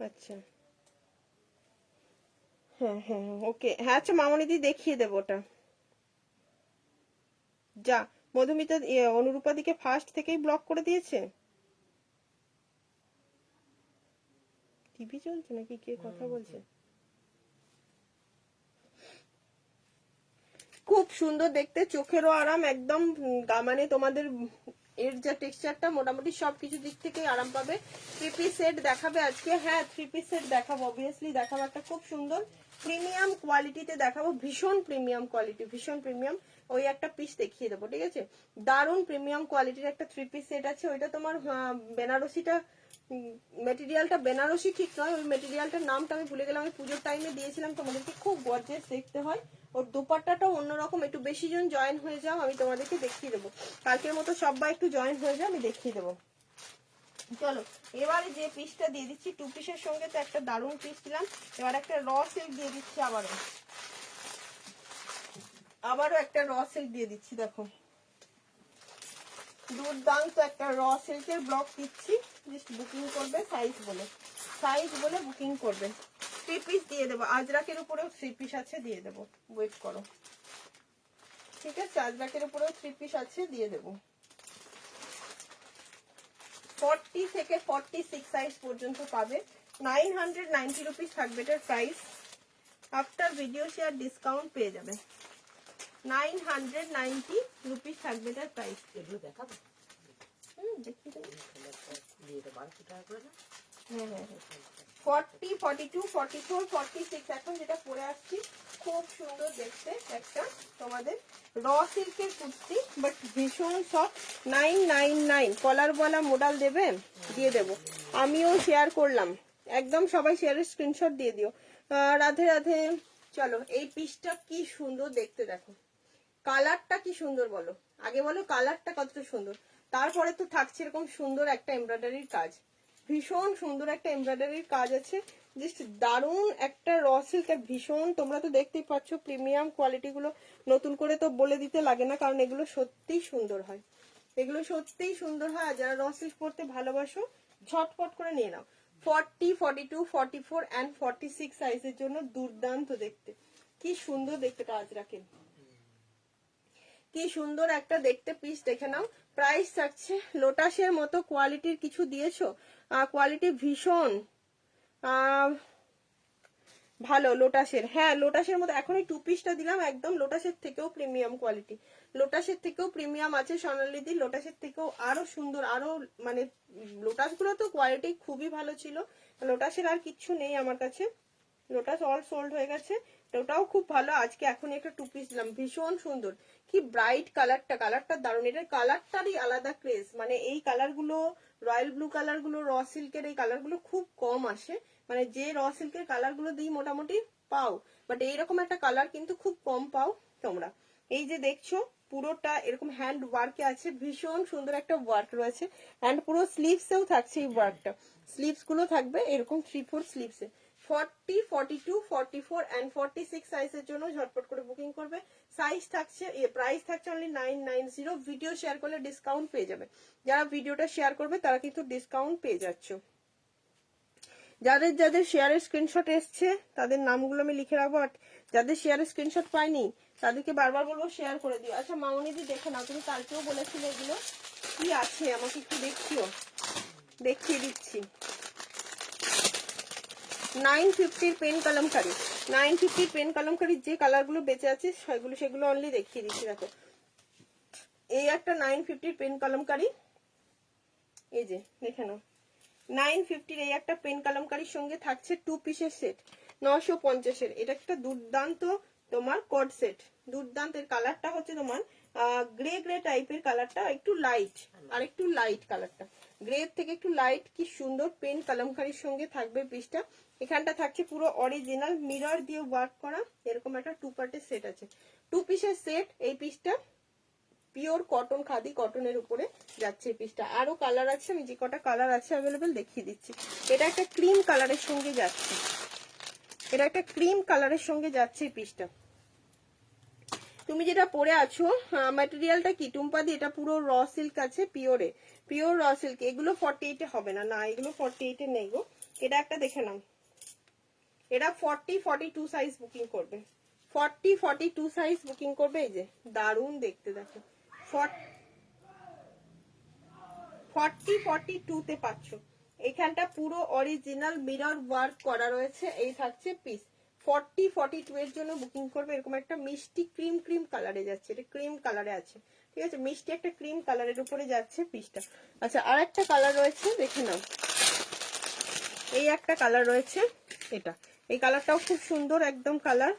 আচ্ছা হ্যাঁ হ্যাঁ ওকে, হ্যাঁ আচ্ছা মামুনি দি দেখিয়ে দেবো ওটা। যা মধুমিতা অনুরূপাদিকে ফার্স্ট থেকেই ব্লক করে দিয়েছে। টিভি চলছে নাকি, কে কথা বলছে? খুব সুন্দর দেখতে, চোখেরও আরাম একদম, মানে তোমাদের এর যা টেক্সচারটা মোটামুটি সবকিছু দিক থেকে আরাম পাবে। 3 পিস সেট দেখাবে আজকে, হ্যাঁ 3 পিস সেট দেখাবো, অবভিয়াসলি দেখাবো। একটা খুব সুন্দর প্রিমিয়াম কোয়ালিটিতে দেখাবো, ভীষণ প্রিমিয়াম কোয়ালিটি, ভীষণ প্রিমিয়াম। ওই একটা পিস দেখিয়ে দেবো, ঠিক আছে? দারুণ প্রিমিয়াম কোয়ালিটির একটা 3 পিস সেট আছে। ওইটা তোমার বেনারসিটা, মেটেরিয়ালটা বেনারসি ঠিক নয়, ওই মেটেরিয়ালটার নামটা আমি ভুলে গেলাম, আমি পুজোর টাইমে দিয়েছিলাম তোমাদেরকে, খুব গর্জিয়াস দেখতে হয়। ওর দোপাট্টাটাও অন্যরকম, একটু বেশি জন জয়েন হয়ে যাও, আমি তোমাদেরকে দেখিয়ে দেবো। কালকের মতো সবাই একটু জয়েন হয়ে যাও, আমি দেখিয়ে দেবো। চলো এবারে যে পিসটা দিয়ে দিচ্ছি, 2 পিসের সঙ্গে তো একটা দারুণ পিস দিলাম, এবার একটা র সিল্ক দিয়ে দিচ্ছি, আবারও একটা র সিল্ক দিয়ে দিচ্ছি। দেখো দুর্দান্ত একটা র সিল্কের ব্লক দিচ্ছি, জাস্ট বুকিং করবে সাইজ বলে, সাইজ বলে বুকিং করবে। 3 পিস দিয়ে দেবো, আজরাকের উপরেও 3 পিস আছে, দিয়ে দেবো, ওয়েট করো, ঠিক আছে? আজরাকের উপরেও 3 পিস আছে, দিয়ে দেবো। 40 থেকে 46 সাইজ পর্যন্ত পাবে। 990 রুপিস থাকবে এটার price. After video share discount পেয়ে যাবে। 990 রুপিস থাকবে এটার প্রাইস। এগুলো দেখাবো, দেখিয়ে দেবো। দিয়ে দেবো 1200 টাকা করে না? হ্যাঁ হ্যাঁ হ্যাঁ, 40, 42, 44, 46 এখন যেটা পরে আসছি, খুব সুন্দর দেখতে একটা তোমাদের র সিল্কের কুর্তি, বাট ভীষণ সফট। 999 কলার বলা মোডাল দেবে, দিয়ে দেবো, আমিও শেয়ার করলাম একদম, সবাই শেয়ারের স্ক্রিনশট দিয়ে দিও। রাধে রাধে। চলো এই পিসটা কি সুন্দর দেখতে, দেখো কালারটা কি সুন্দর, বলো আগে বলো কালারটা কতটা সুন্দর। তারপরে তো থাকছে এরকম সুন্দর একটা এমব্রয়ডারির কাজ, ভীষণ সুন্দর একটা এমব্রয়ডারির কাজ আছে, জাস্ট দারুণ একটা র সিল্ক। ভীষণ, তোমরা তো দেখতেই পাচ্ছ প্রিমিয়াম কোয়ালিটি গুলো, নতুন করে তো বলে দিতে লাগে না, কারণ এগুলো সত্যিই সুন্দর হয়, এগুলো সত্যিই সুন্দর হয়। আর যারা র সিল্ক পরতে ভালোবাসো ঝটপট করে নিয়ে নাও। 40, 42, 44 and 46 সাইজের জন্য দুর্দান্ত দেখতে, কি সুন্দর দেখতে কাজ রাখে, কি সুন্দর একটা দেখতে পিস, দেখে নাও। প্রাইস থাকছে, লোটাসের মতো কোয়ালিটির কিছু দিয়েছো, কোয়ালিটি ভীষণ ভালো লোটাসের, হ্যাঁ লোটাসের মতো। এখন এই 2 পিসটা দিলাম একদম লোটাসের থেকেও প্রিমিয়াম কোয়ালিটি, লোটাসের থেকেও প্রিমিয়াম আছে সোনালিদি, লোটাসের থেকেও আরো সুন্দর, আরো মানে লোটাস গুলো তো কোয়ালিটি খুবই ভালো ছিল, লোটাসের আর কিচ্ছু নেই আমার কাছে, লোটাস অল সোল্ড হয়ে গেছে। ওটাও খুব ভালো, আজকে এখনই একটা 2 পিস দিলাম, ভীষণ সুন্দর, কি ব্রাইট কালারটা, কালারটা দারুণ, এটার কালারটারই আলাদা ক্রেজ, মানে এই কালার গুলো রয়্যাল ব্লু কালার গুলো, র সিল্কের এই কালার গুলো খুব কম আসে, মানে যে র সিল্কের কালার গুলো দিই মোটামুটি পাও, বাট এইরকম একটা কালার কিন্তু খুব কম পাও তোমরা। এই যে দেখছো পুরোটা এরকম হ্যান্ড ওয়ার্কে আছে, ভীষণ সুন্দর একটা ওয়ার্ক রয়েছে, অ্যান্ড পুরো স্লিভসেও থাকছে এই ওয়ার্কটা, স্লিভস গুলো থাকবে এরকম 3-4 স্লিভসে। 40, 42, 44 and 46 সাইজের জন্য ঝটপট করে বুকিং করবে। সাইজ থাকছে, প্রাইস থাকছে অনলি 990। ভিডিও শেয়ার করলে ডিসকাউন্ট পেয়ে যাবে, যারা ভিডিওটা শেয়ার করবে তারা কিন্তু ডিসকাউন্ট পেয়ে যাচ্ছ। যাদের যাদের শেয়ারের স্ক্রিনশট এসছে তাদের নামগুলো আমি লিখে রাখবো, আর যাদের শেয়ারের স্ক্রিনশট পাইনি তাদেরকে বারবার বলবো শেয়ার করে দিও। আচ্ছা মামনিদি দেখে নাও, তুমি কালকেও বলেছিলে এগুলো কি আছে আমাকে একটু দেখিও, দেখিয়ে দিচ্ছি। 950 পেন কলমকারি, 950 পেন কলমকারির যে কালারগুলো বেঁচে আছে সেগুলো অনলি দেখিয়ে দিচ্ছি। দেখো এই একটা 950 পেন কলমকারি, এই যে দেখে নাও 950 এই একটা পেন কলমকারির সঙ্গে থাকছে 2 পিসের সেট 950-এর। এটা একটা দুর্দান্ত তোমার কোড সেট, দুর্দান্ত। এর কালারটা হচ্ছে তোমার গ্রে গ্রে টাইপের কালারটা, একটু লাইট, আর একটু লাইট কালারটা গ্রে থেকে একটু লাইট। কি সুন্দর পেন কলমকারির সঙ্গে থাকবে পিসটা। এখানটা থাকছে পুরো অরিজিনাল মিরর দিয়ে ওয়ার্ক করা, এরকম একটা 2 পার্টের সেট আছে, 2 পিসের সেট। এই পিসটা পিওর কটন, খাদি কটনের উপরে যাচ্ছে এই পিসটা। আরো কালার আছে, আমি যে কটা কালার আছে অ্যাভেলেবেল দেখিয়ে দিচ্ছি। এটা একটা ক্রিম কালারের সঙ্গে যাচ্ছে, এটা একটা ক্রিম কালারের সঙ্গে যাচ্ছে এই পিসটা। তুমি যেটা পরে আছো ম্যাটেরিয়ালটা কি টুম্পাদি, এটা পুরো র সিল্ক আছে, পিওরে, পিওর র সিল্ক। এগুলো 48-এ হবে না, না এগুলো 48-এ নেই গো। এটা একটা দেখে নাও, এটা 40-42 সাইজ বুকিং করবে, 40-42 সাইজ বুকিং করবে। এই যে দারুণ দেখতে, দেখো 40-42-তে পাচ্ছ। এখানটা পুরো অরিজিনাল মিরর ওয়ার্ক করা রয়েছে। এই থাকছে পিস, 40-42 এর জন্য বুকিং করবে। এরকম একটা মিষ্টি ক্রিম ক্রিম কালারে যাচ্ছে, এটা ক্রিম কালারে আছে, ঠিক আছে, মিষ্টি একটা ক্রিম কালারের উপরে যাচ্ছে পিসটা। আচ্ছা আর একটা কালার রয়েছে দেখে নাও, এই একটা কালার রয়েছে, এটা এই কালারটাও খুব সুন্দর একদম কালার,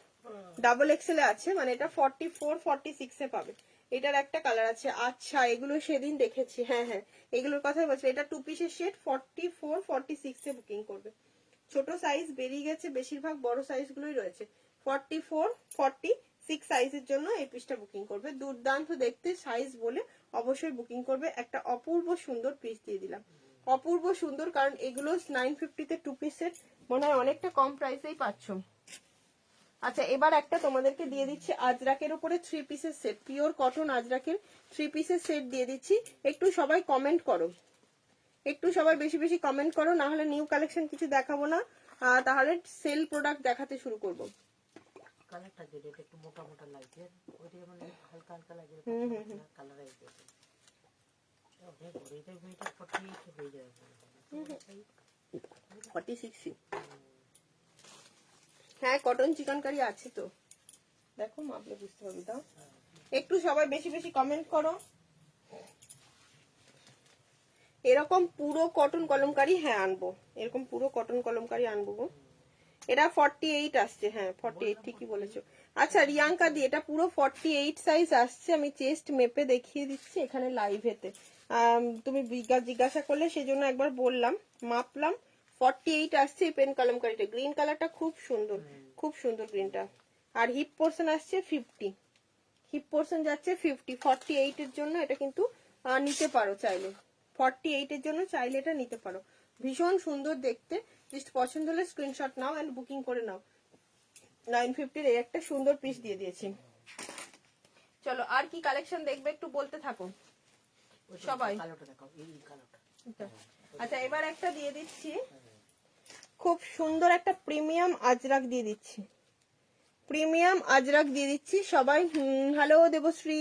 ডাবল এক্সেল এ আছে, মানে এটা 44-46-এ পাবে। এটার একটা কালার আছে। আচ্ছা এগুলো সেদিন দেখেছি, হ্যাঁ হ্যাঁ এগুলোর কথাই বলছি। এটা 2 পিসের সেট, 44-46-এ বুকিং করবে। ছোট সাইজ বেরিয়ে গেছে, বেশিরভাগ বড় সাইজ গুলোই রয়েছে। 44-46 সাইজের জন্য এই পিসটা বুকিং করবে। দুর্দান্ত দেখতে সাইজ বলে অবশ্যই বুকিং করবে। একটা অপূর্ব সুন্দর পিস দিয়ে দিলাম, অপূর্ব সুন্দর, কারণ এগুলো 950-তে 2 পিস সেট মনে হয় অনেকটা কম প্রাইসেই পাচ্ছ। আচ্ছা এবার একটা তোমাদেরকে দিয়ে দিচ্ছি আজরাকের উপরে 3 পিসের সেট, পিওর কটন আজরাকের 3 পিসের সেট দিয়ে দিচ্ছি। একটু সবাই কমেন্ট করো, একটু সবাই বেশি বেশি কমেন্ট করো, না হলে নিউ কালেকশন কিছু দেখাবো না, তাহলে সেল প্রোডাক্ট দেখাতে শুরু করব। কালারটা যেটা একটু মোটা মোটা লাগছে, ওইটা মানে হালকা হালকা লাগে, কালার আইছে অনেক বড়, এটা মেয়েটা 48 হয়ে যাবে, 46 হ্যাঁ কটন চিকনকারি আছে তো, দেখো মাপলে বুঝতে পারবে। দাও একটু সবাই বেশি বেশি কমেন্ট করো। এরকম পুরো কটন কলমকারি হ্যাঁ আনবো, এরকম পুরো কটন কলমকারি আনবো গো। এটা 48 আসছে, হ্যাঁ 48 ঠিকই বলেছো। আচ্ছা রিয়াঙ্কা দি এটা পুরো 48 সাইজ আসছে, আমি চেস্ট মেপে দেখিয়ে দিচ্ছি এখানে লাইভেতে। তুমি জিজ্ঞাসা করলে সেজন্য একবার বললাম, মাপলাম, 48 আসছে এই পেন কলমকারিটা। গ্রিন কালারটা খুব সুন্দর, খুব সুন্দর গ্রিনটা। আর হিপ পোর্শন আসছে 50, হিপ পোর্শন যাচ্ছে 50। 48 এর জন্য এটা কিন্তু নিতে পারো চাইলে, 48 এর জন্য চাইলে এটা নিতে পারো। ভীষণ সুন্দর দেখতে, জাস্ট পছন্দ হলে স্ক্রিনশট নাও এন্ড বুকিং করে নাও। 950-এর এই একটা সুন্দর পিস দিয়ে দিয়েছি। চলো আর কি কালেকশন দেখবে একটু বলতে থাকো সবাই। আচ্ছা এবার একটা দিয়ে দিচ্ছি, খুব সুন্দর একটা প্রিমিয়াম আজরাক দিয়ে দিচ্ছি, প্রিমিয়াম আজরাক দিয়ে দিচ্ছি সবাই। Hello Debashree,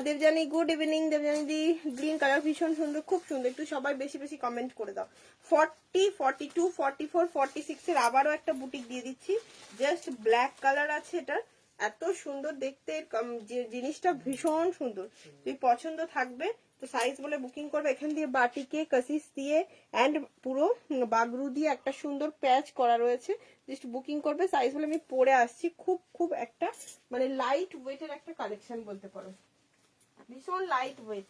Debjani good evening. Debjani দি গ্রিন কালার ভীষণ সুন্দর, খুব সুন্দর, একটু সবাই বেশি বেশি কমেন্ট করে দাও। 40, 42, 44, 46 এর আবারও একটা বুটিক দিয়ে দিচ্ছি, জাস্ট ব্ল্যাক কালার আছে এটার, এত সুন্দর দেখতে, জিনিসটা ভীষণ সুন্দর। তুই পছন্দ থাকবে তো সাইজ বলে বুকিং করবে। এখান দিয়ে বাটিকে কাসিস দিয়ে এন্ড পুরো বাগরু দিয়ে একটা সুন্দর প্যাচ করা রয়েছে, জাস্ট বুকিং করবে সাইজ বলে। আমি পরে আসছি, খুব খুব একটা মানে লাইট ওয়েটের একটা কালেকশন বলতে পারো, ভীষণ লাইট ওয়েট।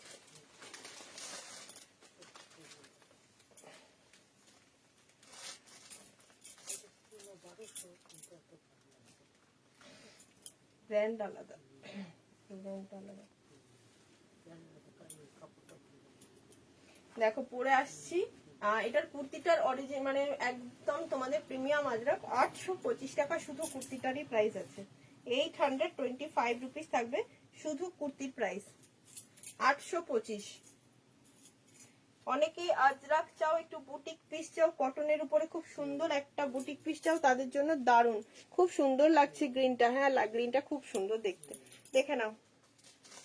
ব্র্যান্ড আলাদা, ব্র্যান্ড আলাদা। দেখো পরে আসছি, এটার কুর্তিটার অরিজিন মানে একদম তোমাদের প্রিমিয়াম আজরাক। 825 টাকা শুধু কুর্তিটারই প্রাইস আছে, 825 রুপিস থাকবে শুধু কুর্তির প্রাইস, 825। অনেকেই আজরাক চাও, একটু বুটিক পিস চাও, কটনের উপরে খুব সুন্দর একটা বুটিক পিস চাও, তাদের জন্য দারুন, খুব সুন্দর লাগছে গ্রিনটা। হ্যাঁ গ্রিনটা খুব সুন্দর দেখতে, দেখে নাও।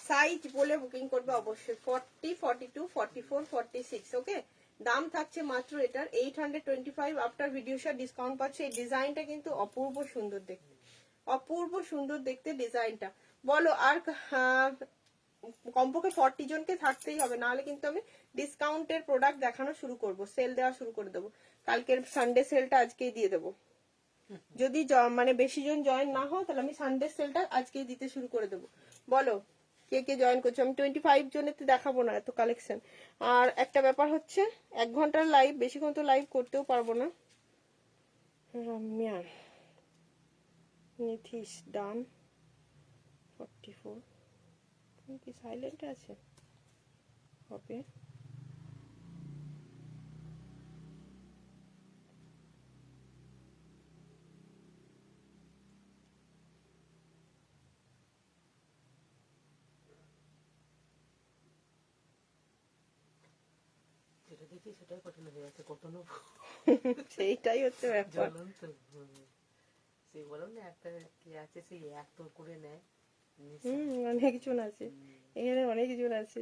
সাইজ বলে বুকিং করবে অবশ্যই, 40, 42, 44, 46। ওকে, দাম থাকছে মাত্র এটার 825। আফটার ভিডিও শেয়ার ডিসকাউন্ট পাচ্ছে। এই ডিজাইনটা কিন্তু অপূর্ব সুন্দর দেখতে, অপূর্ব সুন্দর দেখতে ডিজাইনটা। বলো আর কমপক্ষে 40 জনকে থাকতেই হবে, নাহলে কিন্তু আমি ডিসকাউন্টের প্রোডাক্ট দেখানো শুরু করব, সেল দেওয়া শুরু করে দেবো। কালকের সানডে সেলটা আজকেই দিয়ে দেবো। যদি মানে বেশি জন জয়েন না হও তাহলে আমি সানডে সেলটা আজকেই দিতে শুরু করে দেবো। বলো কে কে জয়েন করছো। আমি 25 জনেতে দেখাবো না এত কালেকশন। আর একটা ব্যাপার হচ্ছে 1 ঘন্টার লাইভ, বেশিক্ষণ তো লাইভ করতেও পারবো না। রম্যা নিথিস ডান 44 কি সাইলেন্ট আছে হবে। যেটা দেখি সেটাই কঠিন হয়ে যাচ্ছে, কত নেবো সেইটাই হচ্ছে ব্যাপার। জ্বলন্ত। সেই বলো না একটা কি আছে, সেই এত করে নেয়। অনেক জন আছে এখানে, অনেক জন আছে।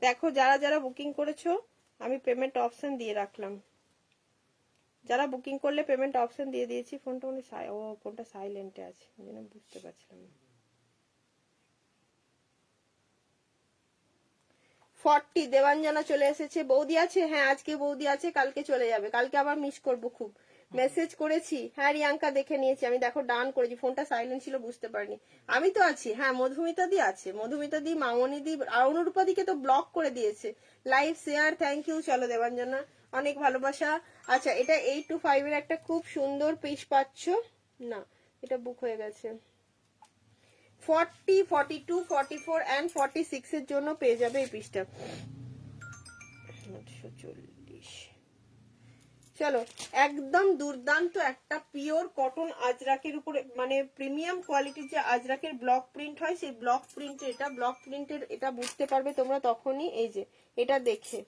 দেখো যারা যারা বুকিং করেছো আমি পেমেন্ট অপশন দিয়ে রাখলাম, যারা বুকিং করলে পেমেন্ট অপশন দিয়ে দিয়েছি। ফোনটা মানে ফোনটা সাইলেন্টে আছে, ওই জন্য বুঝতে পারছিলাম না। 40 দেবাঞ্জনা চলে এসেছে। বৌদি আছে? হ্যাঁ আজকে বৌদি আছে, কালকে চলে যাবে, কালকে আবার মিস করব খুব। মেসেজ করেছি, হ্যাঁ রিয়াঙ্কা দেখে নিয়েছি আমি, দেখো ডান করেছি, ফোনটা সাইলেন্ট ছিল বুঝতে পারিনি। আমি তো আছি, হ্যাঁ মধুমিতা দি আছে, মধুমিতা দি, মামনি দি, আর অনুরূপা দিকে তো ব্লক করে দিয়েছে। Live share, thank you. চলো দেবাঞ্জনা, অনেক ভালোবাসা। আচ্ছা এটা 825 এর একটা খুব সুন্দর পিস পাচ্ছ না, এটা বুক হয়ে গেছে। 40, 42, 44 and 46 এর জন্য পেয়ে যাবে এই পিসটা। 840। চলো একদম দুর্দান্ত একটা পিওর কটন আজরাকের উপরে, মানে প্রিমিয়াম কোয়ালিটির যে আজরাকের ব্লক প্রিন্ট হয়, সেই ব্লক প্রিন্টের এটা, ব্লক প্রিন্টের এটা বুঝতে পারবে তোমরা তখনই, এই যে এটা দেখে।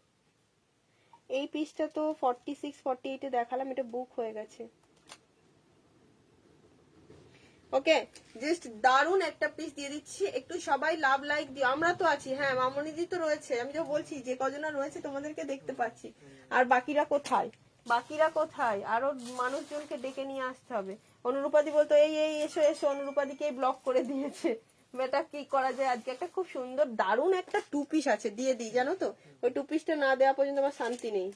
এই পিসটা তো 46, 48 এ দেখালাম, এটা বুক হয়ে গেছে। ওকে, জাস্ট দারুন একটা পিস দিয়ে দিচ্ছি, একটু সবাই লাভ লাইক দিও। আমরা তো আছি, হ্যাঁ মামনিদি তো রয়েছে, আমি তো বলছি যে কজনা রয়েছে তোমাদেরকে দেখতে পাচ্ছি। আর বাকিরা কোথায়, বাকিরা কোথায়, আরো মানুষজনকে ডেকে নিয়ে আসতে হবে। অনুরূপাদি বলতো এই এই এসো এসো, অনুরূপাদিকে ব্লক করে দিয়েছে। এটা কি করা যায়, আজকে একটা খুব সুন্দর দারুন একটা 2 পিস আছে, দিয়ে দিই জানো তো, ওই 2 পিসটা না দেওয়া পর্যন্ত আমার শান্তি নেই।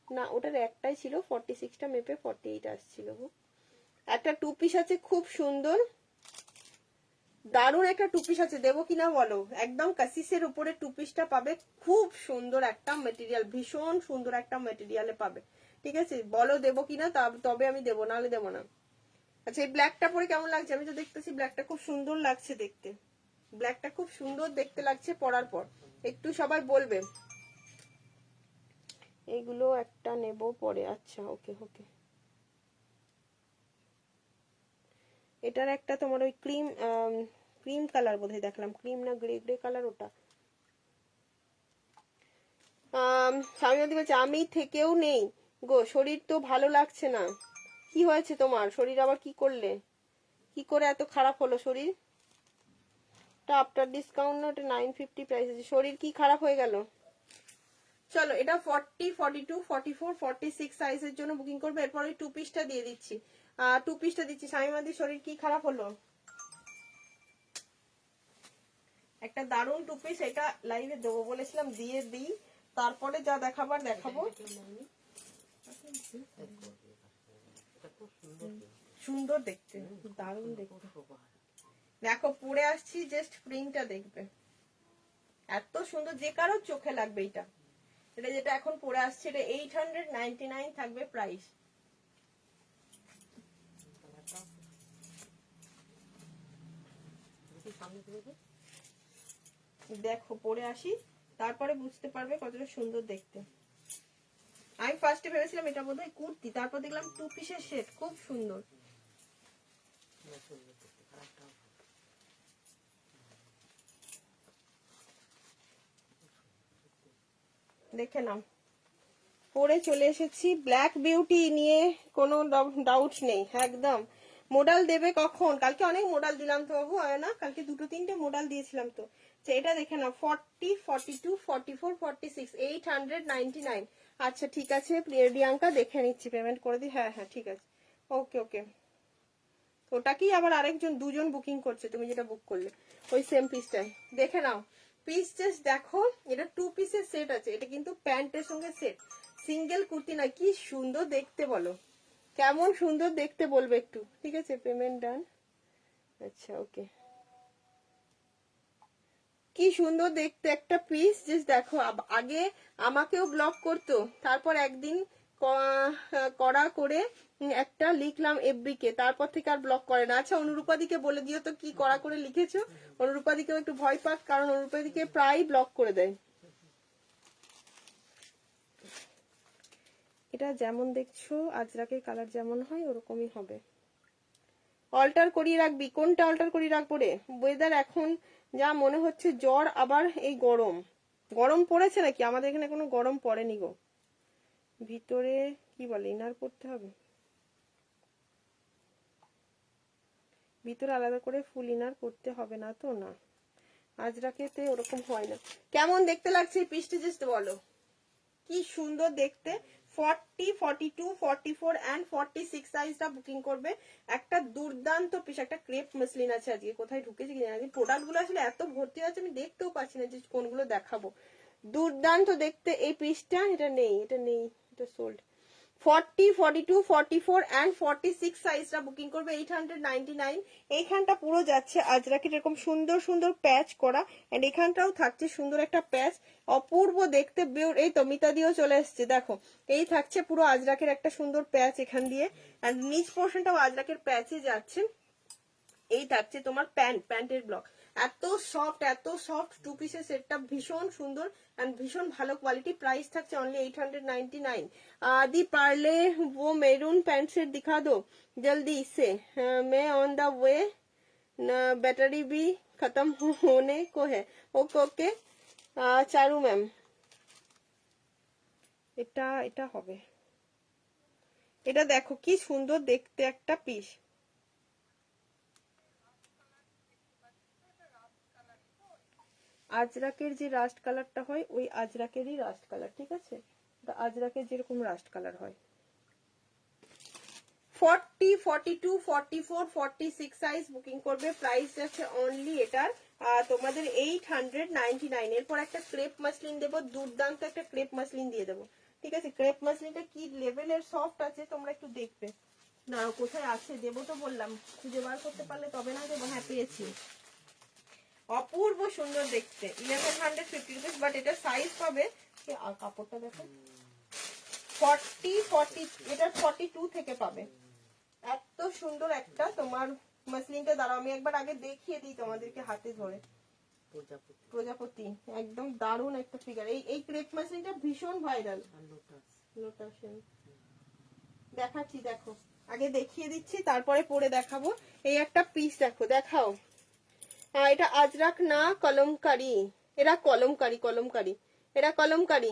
না ওটার একটাই ছিল, 46টা মেপে 48 আসছিল। একটা 2 পিস আছে খুব সুন্দর, দারুন একটা 2 পিস আছে, দেবো কিনা বলো। একদম কাসিসের উপরে 2 পিসটা পাবে, খুব সুন্দর একটা মেটেরিয়াল, ভীষণ সুন্দর একটা মেটেরিয়ালে পাবে। ঠিক আছে বলো দেবো কিনা, তবে আমি দেবো, নাহলে দেবো না। আচ্ছা এই ব্ল্যাকটা পরে কেমন লাগছে, আমি তো দেখতেছি ব্ল্যাকটা খুব সুন্দর লাগছে দেখতে, ব্ল্যাকটা খুব সুন্দর দেখতে লাগছে পরার পর, একটু সবাই বলবে। এইগুলো একটা নেব পরে, আচ্ছা ওকে ওকে। এটার একটা তোমার ওই ক্রিম ক্রিম কালার বোধহয় দেখলাম, ক্রিম না গ্রে গ্রে কালার ওটা। স্বামীমতি বলছে আমি থেকেও নেই গো, শরীর তো ভালো লাগছে না। কি হয়েছে তোমার শরীর, আবার কি করলে, কি করে এত খারাপ হলো শরীর? আফটার ডিসকাউন্ট না, ওটা 950 প্রাইস আছে, শরীর কি খারাপ হয়ে গেল? চলো এটা 40, 42, 44, 46 সাইজের জন্য বুকিং করবে। এরপর ওই 2 পিসটা দিয়ে দিচ্ছি, 2 পিসটা দিচ্ছি। স্বামীমাদির শরীর কি খারাপ হলো? একটা দারুণ 2 পিস, এটা লাইভে দেবো বলেছিলাম, দিয়ে দিই, তারপরে যা দেখাবার দেখাবো। সুন্দর দেখতে, দারুণ দেখতে। দেখো পরে আসছি, জাস্ট প্রিন্টটা দেখবে, এত সুন্দর, যে কারো চোখে লাগবে এটা। এটা যেটা এখন পরে আসছে, এটা 899 থাকবে প্রাইস। দেখো পরে আসি, তারপরে বুঝতে পারবে কতটা সুন্দর দেখতে। আমি ফার্স্টে ভেবেছিলাম এটা বোধহয় কুর্তি, তারপর দেখলাম 2 পিসের সেট, খুব সুন্দর। দেখে নাও, পরে চলে এসেছি ব্ল্যাক বিউটি নিয়ে, কোনো ডাউট নেই একদম। মোডাল দেবে কখন? কালকে অনেক মোডাল দিলাম তো বাবু, হয় না? কালকে 2-3টে মোডাল দিয়েছিলাম তো। এটা দেখে নাও, 40, 42, 44, 46, 899। আচ্ছা ঠিক আছে প্রিয়াঙ্কা, দেখে নিচ্ছি, পেমেন্ট করে দিই। হ্যাঁ হ্যাঁ ঠিক আছে, ওকে ওকে। ওটাকেই আবার আরেকজন, দুজন বুকিং করছে, তুমি যেটা বুক করলে ওই সেম পিসটাই। দেখে নাও পিস, জাস্ট দেখো, এটা 2 পিসের সেট আছে, এটা কিন্তু প্যান্টের সঙ্গে সেট, সিঙ্গেল কুর্তি না। কি সুন্দর দেখতে বলো, কেমন সুন্দর দেখতে বলবে একটু। ঠিক আছে, পেমেন্ট ডান। আচ্ছা ওকে, কি সুন্দর দেখতে একটা পিস, জাস্ট দেখো। আগে আমাকেও ব্লক করতো, তারপর একদিন করা করে একটা লিখলাম এফবি কে, তারপর থেকে আর ব্লক করে না। আচ্ছা অনুরূপাদিকে বলে দিও তো কি করা করে লিখেছো, অনুরূপাদিকেও একটু ভয় পাক, কারণ অনুরূপাদিকে প্রায় ব্লক করে দেয়। এটা যেমন দেখছো আজরাকের কালার যেমন হয় ওরকমই হবে। অল্টার করিয়ে রাখবি, কোনটা অল্টার করিয়ে রাখবো রে? ওয়েদার এখন যা মনে হচ্ছে জ্বর, আবার এই গরম, গরম পড়েছে নাকি? আমাদের এখানে কোনো গরম পড়েনি গো। ভিতরে কি বলে ইনার পড়তে হবে, ভিতরে আলাদা করে ফুল ইনার করতে হবে না তো? না, আজরাকেতে ওরকম হয় না। কেমন দেখতে লাগছে এই পিসটা জাস্ট বলো, কি সুন্দর দেখতে। 40, 42, 44 and 46 সাইজটা বুকিং করবে। একটা দুর্দান্ত পিস, একটা ক্রেপ মসলিন আছে। আজকে কোথায় ঢুকেছে কি জানি, প্রোডাক্ট গুলো আসলে এত ভর্তি আছে আমি দেখতেও পাচ্ছি না যে কোনগুলো দেখাবো। দুর্দান্ত দেখতে এই পিসটা। এটা নেই, এটা নেই, এটা সোল্ড। 40, 42, 44 and 46 সাইজটা বুকিং করবে 899। এইখানটা পুরো যাচ্ছে আজরাকের এরকম সুন্দর সুন্দর প্যাচ করা, এন্ড এখানটাও থাকছে সুন্দর একটা প্যাচ, অপূর্ব দেখতে। এই তো মিতা দিয়েও চলে এসছে, দেখো এই থাকছে পুরো আজরাকের একটা সুন্দর প্যাচ এখান দিয়ে, এন্ড নিচ পোর্শনটাও আজরাকের প্যাচে যাচ্ছে। এই থাকছে তোমার প্যান্টের ব্লক, এত সফট, এত সফট। 2 পিসের সেটটা ভীষণ সুন্দর এন্ড ভীষণ ভালো কোয়ালিটি। প্রাইস থাকছে অনলি 899। दी पार्ले वो मेरून पैंट सेट दिखा दो जल्दी इससे, मैं ऑन द वे, बैटरी भी खत्म होने को है। ओके ओके चारू मैम, এটা এটা হবে। এটা দেখো কি সুন্দর দেখতে একটা পিস। আজরাকের যে রাস্ট কালারটা হয় ওই আজরাকেরই রাস্ট কালার, ঠিক আছে? আজরাকের যেরকম রাস্ট কালার হয়। 40, 42, 44, 46 সাইজ বুকিং করবে। প্রাইস আছে অনলি এটার তোমাদের 899। এরপর একটা ক্রেপ মাসলিন দেবো, দুর্দান্ত একটা ক্রেপ মাসলিন দিয়ে দেবো। ঠিক আছে, ক্রেপ মাসলিনটা কি লেভেলের সফট আছে তোমরা একটু দেখবে। দাঁড়াও কোথায় আছে, দেবো তো বললাম, খুঁজে বার করতে পারলে তবে না দেবো। হ্যাঁ পেয়েছি, অপূর্ব সুন্দর দেখতে। 1150 রুপিস, বাট এটা সাইজ পাবে, আর কাপড়টা দেখো 40, 40, এটা 42 থেকে পাবে। এত সুন্দর একটা তোমার মাসলিনটা। দাঁড়াও আমি একবার আগে দেখিয়ে দিই তোমাদেরকে হাতে ধরে। প্রজাপতি একদম দারুণ একটা ফিগার। এই ক্রেপ মাসলিনটা ভীষণ ভাইরাল। দেখাচ্ছি, দেখো আগে দেখিয়ে দিচ্ছি তারপরে পরে দেখাবো। এই একটা পিস দেখো, দেখাও। এটা আজরাক না কলমকারি, এরা কলমকারি, কলমকারি, এরা কলমকারি।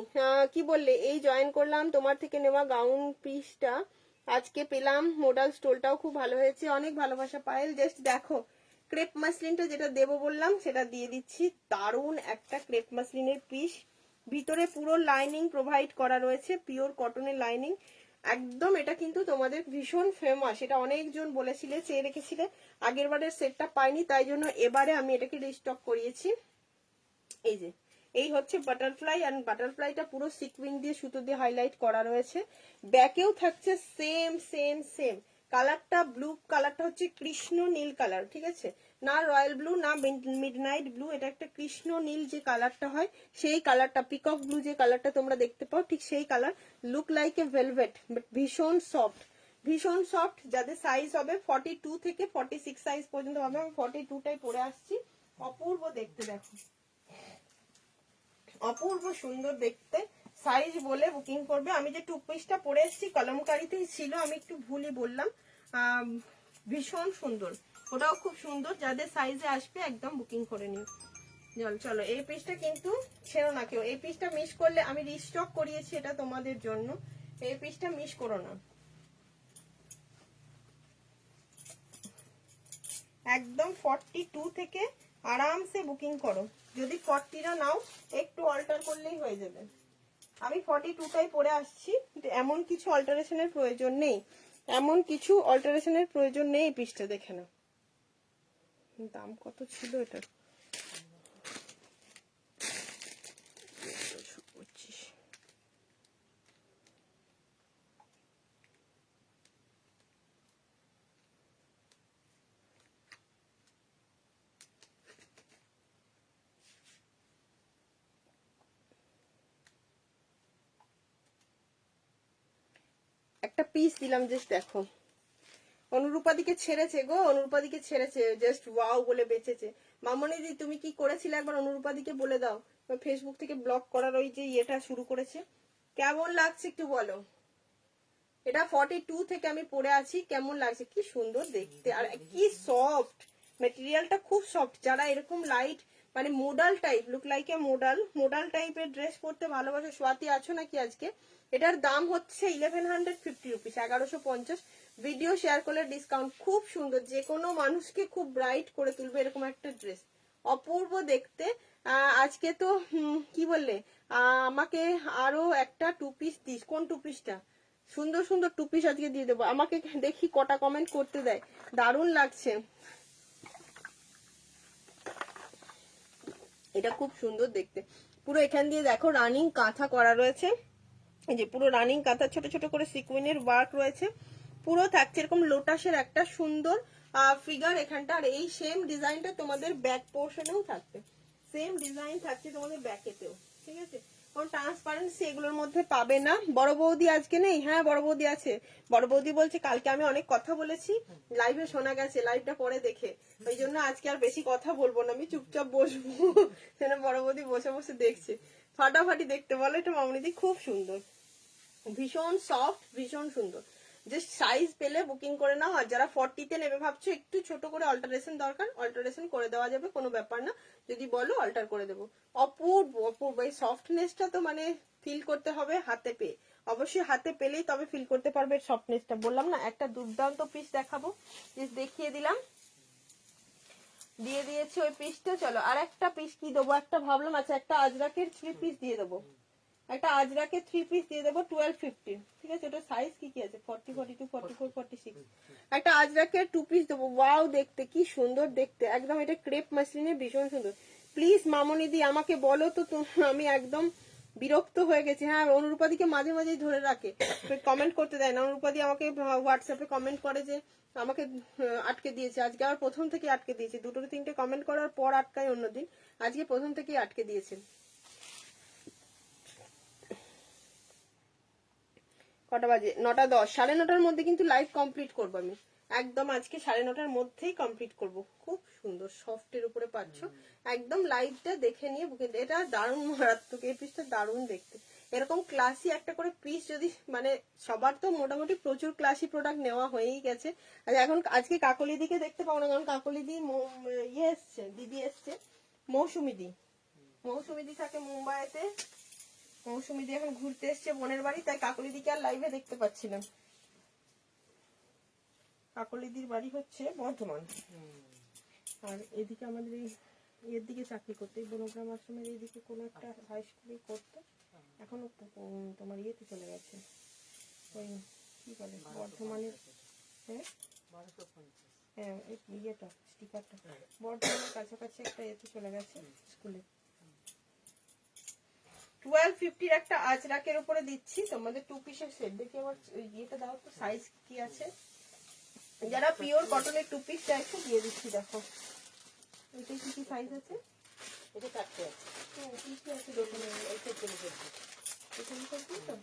কি বললে? এই জয়েন করলাম তোমার থেকে নেওয়া গাউন পিসটা আজকে পেলাম, মোডাল স্টোলটাও খুব ভালো হয়েছে, অনেক ভালোবাসা পায়েল। জাস্ট দেখো ক্রেপ মাসলিনটা যেটা দেবো বললাম সেটা দিয়ে দিচ্ছি। দারুণ একটা ক্রেপ মাসলিনের পিস, ভিতরে পুরো লাইনিং প্রোভাইড করা রয়েছে, পিওর কটনের লাইনিং একদম। এটা কিন্তু তোমাদের ভীষণ ফেমাস, এটা অনেকজন বলেছিলে, চেয়ে রেখেছিলে। আগের বারের সেটটা পাইনি, তাই জন্য এবারে আমি এটাকে রিস্টক করিয়েছি। এই যে এই হচ্ছে বাটারফ্লাই, আর বাটারফ্লাইটা পুরো সিকুইন দিয়ে সুতো দিয়ে হাইলাইট করা রয়েছে। ব্যাকেও থাকছে সেম সেম সেম কালারটা, ব্লু কালারটা হচ্ছে কৃষ্ণ নীল কালার, ঠিক আছে? না রয়্যাল ব্লু না মিডনাইট ব্লু, এটা একটা কৃষ্ণ নীল যে কালারটা হয় সেই কালারটা, পিকক ব্লু যে কালারটা তোমরা দেখতে পাও ঠিক সেই colour. Look like a velvet, but ভীষণ সফট, ভীষণ সফট। যাদের সাইজ হবে 42 থেকে 46 সাইজ পর্যন্ত হবে। আমি 42টাই পরে আসছি। অপূর্ব দেখতে, দেখো অপূর্ব সুন্দর দেখতে। সাইজ বলে বুকিং করবে। আমি যে 2 পিসটা পরে এসেছি কলমকারিতেই ছিল, আমি একটু ভুলই বললাম। ভীষণ সুন্দর, ওটাও খুব সুন্দর। যাদের সাইজে আসবে একদম বুকিং করে নিও। চলো এই পিসটা কিন্তু ছেড়ো না কেউ, এই পিসটা মিস করলে আমি রিস্টক করিয়েছি এটা তোমাদের জন্য, এই পিসটা মিস করো না। একদম 42 থেকে আরামসে বুকিং করো। যদি 40টা নাও একটু অল্টার করলেই হয়ে যাবে। আমি 42টাই পরে আসছি, এমন কিছু অল্টারেশনের প্রয়োজন নেই, এমন কিছু অল্টারেশনের প্রয়োজন নেই। এই পিসটা দেখে নাও, দাম কত ছিল এটার? 25। একটা পিস দিলাম, জাস্ট দেখো। অনুরূপাদিকে ছেড়েছে গো, অনুরূপাদিকে ছেড়েছে, জাস্ট ওয়াও বলে বেঁচেছে। মামনি দি তুমি কি করেছিলে একবার অনুরূপাদিকে বলে দাও, ফেসবুক থেকে ব্লক করার ওই যে ইয়েটা শুরু করেছে। কেমন লাগছে একটু বলো। এটা 42 থেকে আমি পরে আছি, কেমন লাগছে? কি সুন্দর দেখতে, আর কি সফট মেটেরিয়ালটা, খুব সফট। যারা এরকম লাইট মানে modal type, look like a modal টাইপের ড্রেস পরতে ভালোবাসে, স্বাতি আছো নাকি আজকে? এটার দাম হচ্ছে 1150 রুপিস, 1150। ভিডিও শেয়ার করলে ডিসকাউন্ট। খুব সুন্দর, যে কোনো মানুষকে খুব ব্রাইট করে তুলবে এরকম একটা ড্রেস, অপূর্ব দেখতে। আজকে তো কি বললে, আমাকে আরো একটা 2 পিস দিস। কোন 2 পিসটা? সুন্দর সুন্দর 2 পিস আজকে দিয়ে দেবো। আমাকে দেখি কটা কমেন্ট করতে দেয়। দারুণ লাগছে, এটা খুব সুন্দর দেখতে। পুরো এখান দিয়ে দেখো রানিং কাঁথা করা রয়েছে, এই যে পুরো রানিং কাঁথা, ছোট ছোট করে সিকুইনের ওয়ার্ক রয়েছে। পুরো থাকছে এরকম লোটাসের একটা সুন্দর ফিগার এখানটা। আর এই সেম ডিজাইনটা তোমাদের ব্যাক পোর্শনেও থাকবে, সেম ডিজাইন থাকছে তোমাদের ব্যাকেতেও, ঠিক আছে? কোন ট্রান্সপারেন্সি এগুলোর মধ্যে পাবে না। বড় বৌদি আজকে নেই? হ্যাঁ বড় বৌদি আছে। বড় বৌদি বলছে কালকে আমি অনেক কথা বলেছি, লাইভে শোনা গেছে, লাইভটা পরে দেখে, ওই জন্য আজকে আর বেশি কথা বলবো না, আমি চুপচাপ বসবো। বড় বৌদি বসে বসে দেখছে, ফাটাফাটি দেখতে বলো। এটা মামনিদি খুব সুন্দর, ভীষণ সফট, ভীষণ সুন্দর। জাস্ট সাইজ পেলে বুকিং করে নাও। আর যারা 40তে নেবে ভাবছো, একটু ছোট করে অল্টারেশন দরকার, অল্টারেশন করে দেওয়া যাবে, কোনো ব্যাপার না। যদি বলো অল্টার করে দেবো। অপূর্ব অপূর্ব, এই সফটনেসটা তো মানে ফিল করতে হবে হাতে পেয়ে, অবশ্যই হাতে পেলেই তবে ফিল করতে পারবে সফটনেসটা। বললাম না একটা দুর্দান্ত পিস দেখাবো, দেখিয়ে দিলাম, দিয়ে দিয়েছি ওই পিসটা। চলো আর একটা পিস কি দেবো, একটা ভাবলাম, আচ্ছা একটা আজরাকের 3 পিস দিয়ে দেবো, একটা আজরাকে 3 পিস দিয়ে দেবো 1250, ঠিক আছে? ওটা সাইজ কি কি আছে? 40, 42, 44, 46। একটা আজরাকে 2 পিস দেবো। ওয়াও দেখতে কি সুন্দর দেখতে, একদম এটা ক্রেপ মাসলিনে, ভীষণ সুন্দর। প্লিজ মামনি দি আমাকে বলো তো, আমি একদম বিরক্ত হয়ে গেছি। হ্যাঁ অনুরূপাদিকে মাঝে মাঝেই ধরে রাখে, কমেন্ট করতে দেয় না। অনুরূপাদি আমাকে হোয়াটসঅ্যাপে কমেন্ট করে যে আমাকে আটকে দিয়েছে। আজকে আবার প্রথম থেকে আটকে দিয়েছে, 2-3টে কমেন্ট করার পর আটকায় অন্যদিন, আজকে প্রথম থেকেই আটকে দিয়েছে। কটা বাজে? 9:10, 9:30টার মধ্যে কিন্তু লাইভ কমপ্লিট করবো আমি, একদম আজকে 9:30টার মধ্যেই কমপ্লিট করব। খুব সুন্দর সফটের উপরে পাচ্ছ, একদম লাইভটা দেখে নিয়ে বুকিং। এটা দারুণ মারাত্মক, এই পিসটা দারুণ দেখতে। এরকম ক্লাসি একটা করে পিস যদি মানে, সবার তো মোটামুটি প্রচুর ক্লাসি প্রোডাক্ট নেওয়া হয়েই গেছে। আর এখন আজকে কাকলি দিকে দেখতে পাবো না, কারণ কাকলি দি ইয়ে এসছে, দিদি এসছে, মৌসুমি দি থাকে মুম্বাইতে। মৌসুমি দি এখন ঘুরতে এসছে বোনের বাড়ি, তাই কাকলি দিকে আর লাইভে দেখতে পাচ্ছিলাম। কাকলিদির বাড়ি হচ্ছে বর্ধমান, আর এদিকে আমাদের এর দিকে চাকরি করতে, বনগ্রাম আশ্রমের এইদিকে কোনো একটা হাই স্কুলে করতো, এখন তোমার ইয়েতে চলে গেছে, ওই কি বলে বর্ধমানের, হ্যাঁ হ্যাঁ ইয়েটা স্টিকারটা বর্ধমানের কাছাকাছি একটা এতে চলে গেছে স্কুলে। 1250 একটা আজরাকের উপরে দিচ্ছি তোমাদের 2 পিসের সেট। দেখি আমার ইয়েটা দাও তো, সাইজ কি আছে। যারা পিওর কটনের 2 পিস চাইছো দিয়ে দিচ্ছি। দেখো এটা কি কি সাইজ আছে, এটা 4টে আছে। কি কি আছে দোকানে? এইটা চলে যাচ্ছে, এখানে করবি তো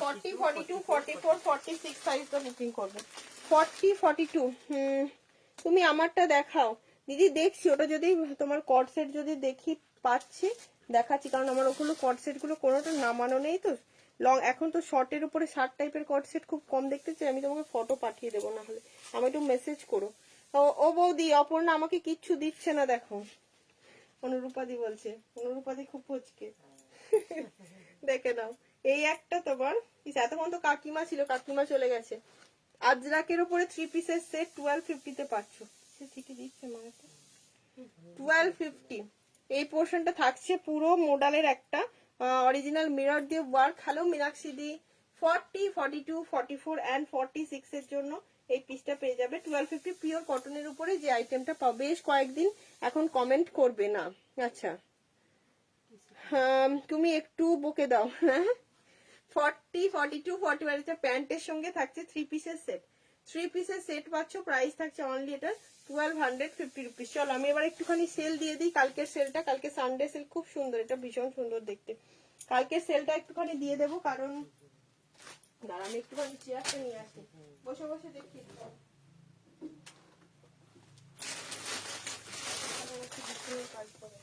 40, 42, 44, 46 সাইজটা বুকিং করবে। 40, 42 তুমি আমারটা দেখাও দিদি। দেখছি ওটা যদি তোমার কট সেট যদি দেখি পাচ্ছি দেখাচ্ছি, কারণ আমার ওগুলো কট সেট গুলো কোনোটা নামানো নেই তো। লং এখন তো শর্টের উপরে শার্ট টাইপের কট সেট খুব কম দেখতে চাই, আমি তোমাকে ফটো পাঠিয়ে দেবো, না হলে আমি একটু মেসেজ করো। ও বৌদি, অপর্ণা আমাকে কিচ্ছু দিচ্ছে না দেখো। অনুরূপাদি বলছে, অনুরূপাদি খুব পুচকে। দেখে নাও, এই একটা তোমার এতক্ষণ তো কাকিমা ছিল, কাকিমা চলে গেছে। আজরাকের উপরে 3 পিসের সেট 1250 পাচ্ছ। সে ঠিকই দিচ্ছে মানে 1250। এই পোর্শনটা থাকছে পুরো মোডালের একটা অরিজিনাল মিরর দিয়ে ওয়ার্ক। হ্যালো মীনাক্ষী দি, 40, 42, 44 এন্ড 46 এর জন্য এই পিসটা পেয়ে যাবে 1250 পিওর কটনের উপরে। যে আইটেমটা পাবে বেশ কয়েকদিন এখন কমেন্ট করবে না। আচ্ছা তুমি একটু বকে দাও। 40, 42, 41 এটা প্যান্টের সঙ্গে থাকছে 3 পিসের সেট। 3 পিসের সেট পাচ্ছ, প্রাইস থাকছে অনলি এটা 1250 রুপিস। চলো আমি এবার একটুখানি সেল দিয়ে দিই, কালকের সেলটা। কালকে সানডে সেল খুব সুন্দর, এটা ভীষণ সুন্দর দেখতে। কালকের সেলটা একটুখানি দিয়ে দেবো, কারণ দাঁড়া আমি একটুখানি চেয়ারটা নিয়ে আসি, বসে বসে দেখি। কাজ করে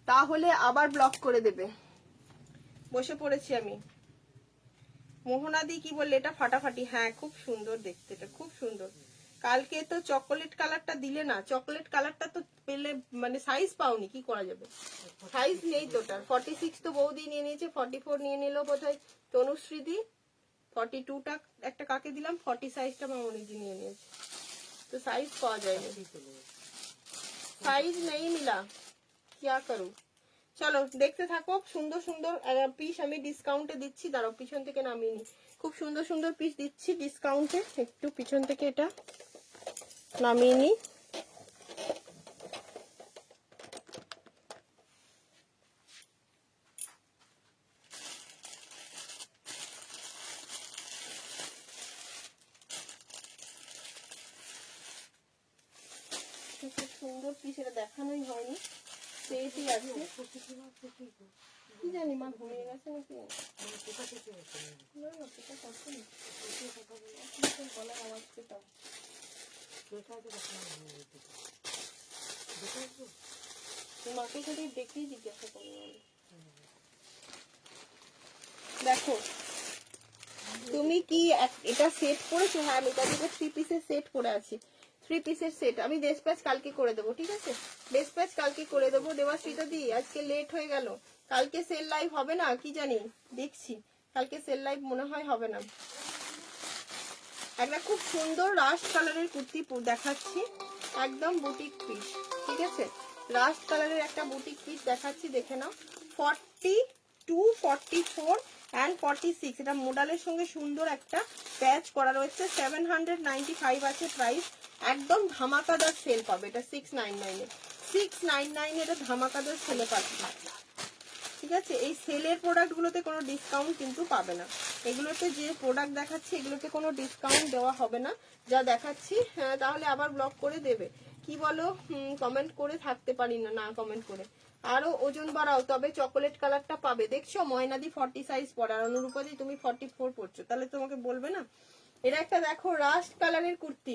তাহলে আবার ব্লক করে দেবে। বসে পড়েছি আমি। মোহনাদি কি বললে? এটা ফাটাফাটি। হ্যাঁ খুব সুন্দর দেখতে, এটা খুব সুন্দর। কালকে তো চকোলেট কালারটা দিলে না, চকোলেট কালারটা তো পেলে মানে সাইজ পাওনি, কি করা যাবে, সাইজ নেই তো ওটার। 46 তো বৌদি নিয়ে নিয়েছে, 44 নিয়ে নিল বোধহয় তনুশ্রীদি, 42টা একটা কাকে দিলাম, 40 সাইজটা মামনিদি নিয়ে নিয়েছে, তো সাইজ পাওয়া যায়নি, সাইজ নেই মিলা, क्या करूं। চলো দেখতে থাকো, সুন্দর সুন্দর পিস আমি ডিসকাউন্টে দিচ্ছি। দাঁড়াও পিছন থেকে নামিয়ে নি, খুব সুন্দর সুন্দর পিস দিচ্ছি ডিসকাউন্টে। একটু পিছন থেকে এটা নামিয়ে নি। খুব সুন্দর পিস, এটা দেখানোই হয়নি, পেয়েছি আছে। কি জানি মা ঘুমিয়ে গেছে নাকি, গলার আওয়াজ পেতাম। মাকে খালি দেখেই জিজ্ঞাসা করি। দেখো তুমি কি এটা সেট করেছো? হ্যাঁ আমি এটা থেকে 3 পিসের সেট করে আছি, 3 পিসের সেট। আমি ডেসপ্যাচ কালকে করে দেবো, ঠিক আছে, ডেসপ্যাচ কালকে করে দেবো। দেবাশ্রীতা দি আজকে লেট হয়ে গেল, কালকে সেল লাইভ হবে না কি জানি, দেখছি কালকে সেল লাইভ মনে হয় হবে না। একটা খুব সুন্দর রাস্ট কালারের কুর্তি দেখাচ্ছি, একদম বুটিক পিস, ঠিক আছে, রাস্ট কালারের একটা বুটিক পিস দেখাচ্ছি, দেখে নাও। 42, 44 এন্ড 46, এটা মোডালের সঙ্গে সুন্দর একটা প্যাচ করা রয়েছে। 795 আছে প্রাইস, একদম ধামাকাদার সেল পাবে এটা 699 এ, 699 এটা ধামাকাদার সেলে পাচ্ছে, ঠিক আছে। এই সেলের প্রোডাক্ট গুলোতে কোনো ডিসকাউন্ট কিন্তু পাবে না, এগুলোতে যে প্রোডাক্ট দেখাচ্ছি এগুলোতে কোনো ডিসকাউন্ট দেওয়া হবে না, যা দেখাচ্ছি। তাহলে আবার ব্লক করে দেবে, কি বলো, কমেন্ট করে থাকতে পারি না, না কমেন্ট করে। আরো ওজন বাড়াও, তবে চকোলেট কালারটা পাবে। দেখছো ময়নাদি 40 সাইজ পরে, আর অনুরূপাদি তুমি 44 পড়ছো, তাহলে তোমাকে বলবে না। এটা একটা দেখো রাস্ট কালারের কুর্তি,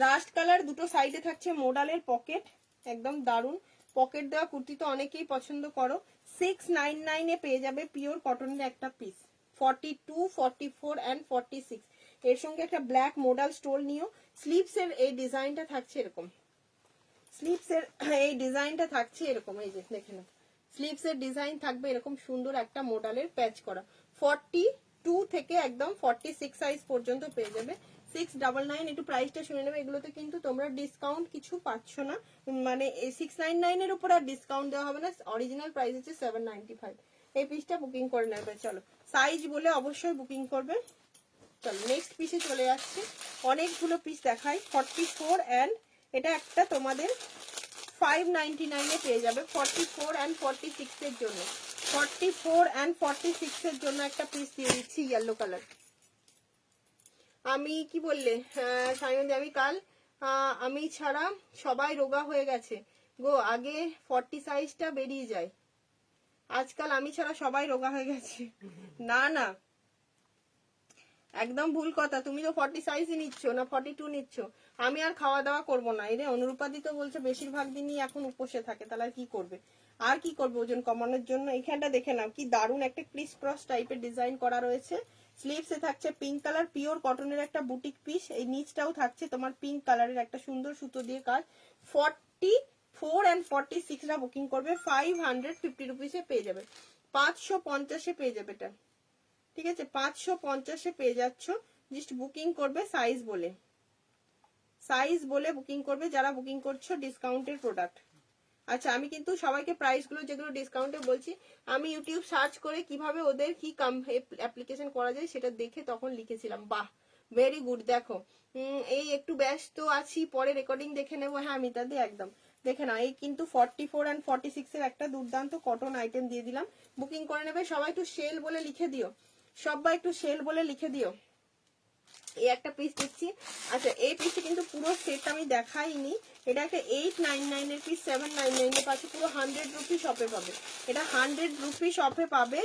রাস্ট কালার, দুটো সাইডে থাকছে মোডালের পকেট, একদম দারুন পকেট দেওয়া কুর্তি, তো অনেকেই পছন্দ করো। 699 এ পেয়ে যাবে পিওর কটনের একটা পিস, 42, 44 এন্ড 46। এর সঙ্গে একটা ব্ল্যাক মোডাল স্টোল নিও। স্লিভস এর এই ডিজাইনটা থাকছে এরকম, স্লিভস এর এই ডিজাইনটা থাকছে এরকম, এই যে দেখে নাও, স্লিভস এর ডিজাইন থাকবে এরকম সুন্দর একটা মোডালের প্যাচ করা। 42 থেকে একদম 46 সাইজ পর্যন্ত পেয়ে যাবে 699। একটু প্রাইসটা শুনে নেবে, এগুলোতে কিন্তু তোমরা ডিসকাউন্ট কিছু পাচ্ছ না, মানে 699 এর উপর আর ডিসকাউন্ট দেওয়া হবে না, অরিজিনাল প্রাইস হচ্ছে 795। এই পিসটা বুকিং করে নেবে, চলো সাইজ বলে অবশ্যই বুকিং করবে। চলো নেক্সট পিসে চলে যাচ্ছে, অনেকগুলো পিস দেখাই। 44 এন্ড এটা একটা তোমাদের 599 এ পেয়ে যাবে, 44 এন্ড 46 এর জন্য, 44 এন্ড 46 এর জন্য একটা পিস দিয়ে দিচ্ছি ইয়েলো কালার। আমি কি বললে সায়নদি, আমি কাল আমি ছাড়া সবাই রোগা হয়ে গেছে গো, আগে 40 সাইজটা বেরিয়ে যায়, আজকাল আমি ছাড়া সবাই রোগা হয়ে গেছে। না না, একদম ভুল কথা। তুমি তো 40 সাইজই নিচ্ছ না 42 নিচ্ছ। আমি আর খাওয়া দাওয়া করবো না। এরে অনুরূপাদি তো বলছে বেশিরভাগ দিনই এখন উপোসে থাকে, তাহলে আর কি করবে? আর কি করবে ওজন কমানোর জন্য? এইখানটা দেখে নাও কি দারুণ একটা ক্রিস ক্রস টাইপের ডিজাইন করা রয়েছে। স্লিভসে থাকছে পিঙ্ক কালার পিওর কটনের একটা বুটিক পিস। এই নিচটাও থাকছে তোমার পিঙ্ক কালারের একটা সুন্দর সুতো দিয়ে কাজ। 44 and 46 বুকিং করবে 550 রুপিসে পেয়ে যাবে, 550 পেয়ে যাবে এটা। ঠিক আছে, 550 পেয়ে যাচ্ছ। জাস্ট বুকিং করবে সাইজ বলে, সাইজ বলে বুকিং করবে যারা বুকিং করছো ডিসকাউন্টের প্রোডাক্ট। আচ্ছা, আমি কিন্তু সবাইকে প্রাইস গুলো যেগুলো ডিসকাউন্টে বলছি, আমি ইউটিউব সার্চ করে কিভাবে ওদের কি অ্যাপ্লিকেশন করা যায় সেটা দেখে তখন লিখেছিলাম। বাহ, ভেরি গুড। দেখো এই একটু ব্যস্ত আছি, পরে রেকর্ডিং দেখে নেবো। হ্যাঁ মিতাদি একদম দেখে নাও। এই কিন্তু 44 and 46 এর একটা দুর্দান্ত কটন আইটেম দিয়ে দিলাম, বুকিং করে নেবে। সবাই একটু সেল বলে লিখে দিও, সবাই একটু সেল বলে লিখে দিও। এই একটা পিস দিচ্ছি। আচ্ছা, এই পিসে কিন্তু পুরো সেট আমি দেখাইনি। এটা একটা 899 এর পিস 799 এর পাচ্ছে, পুরো 100 রুপি শপে পাবে। এটা 100 রুপি শপে পাবে,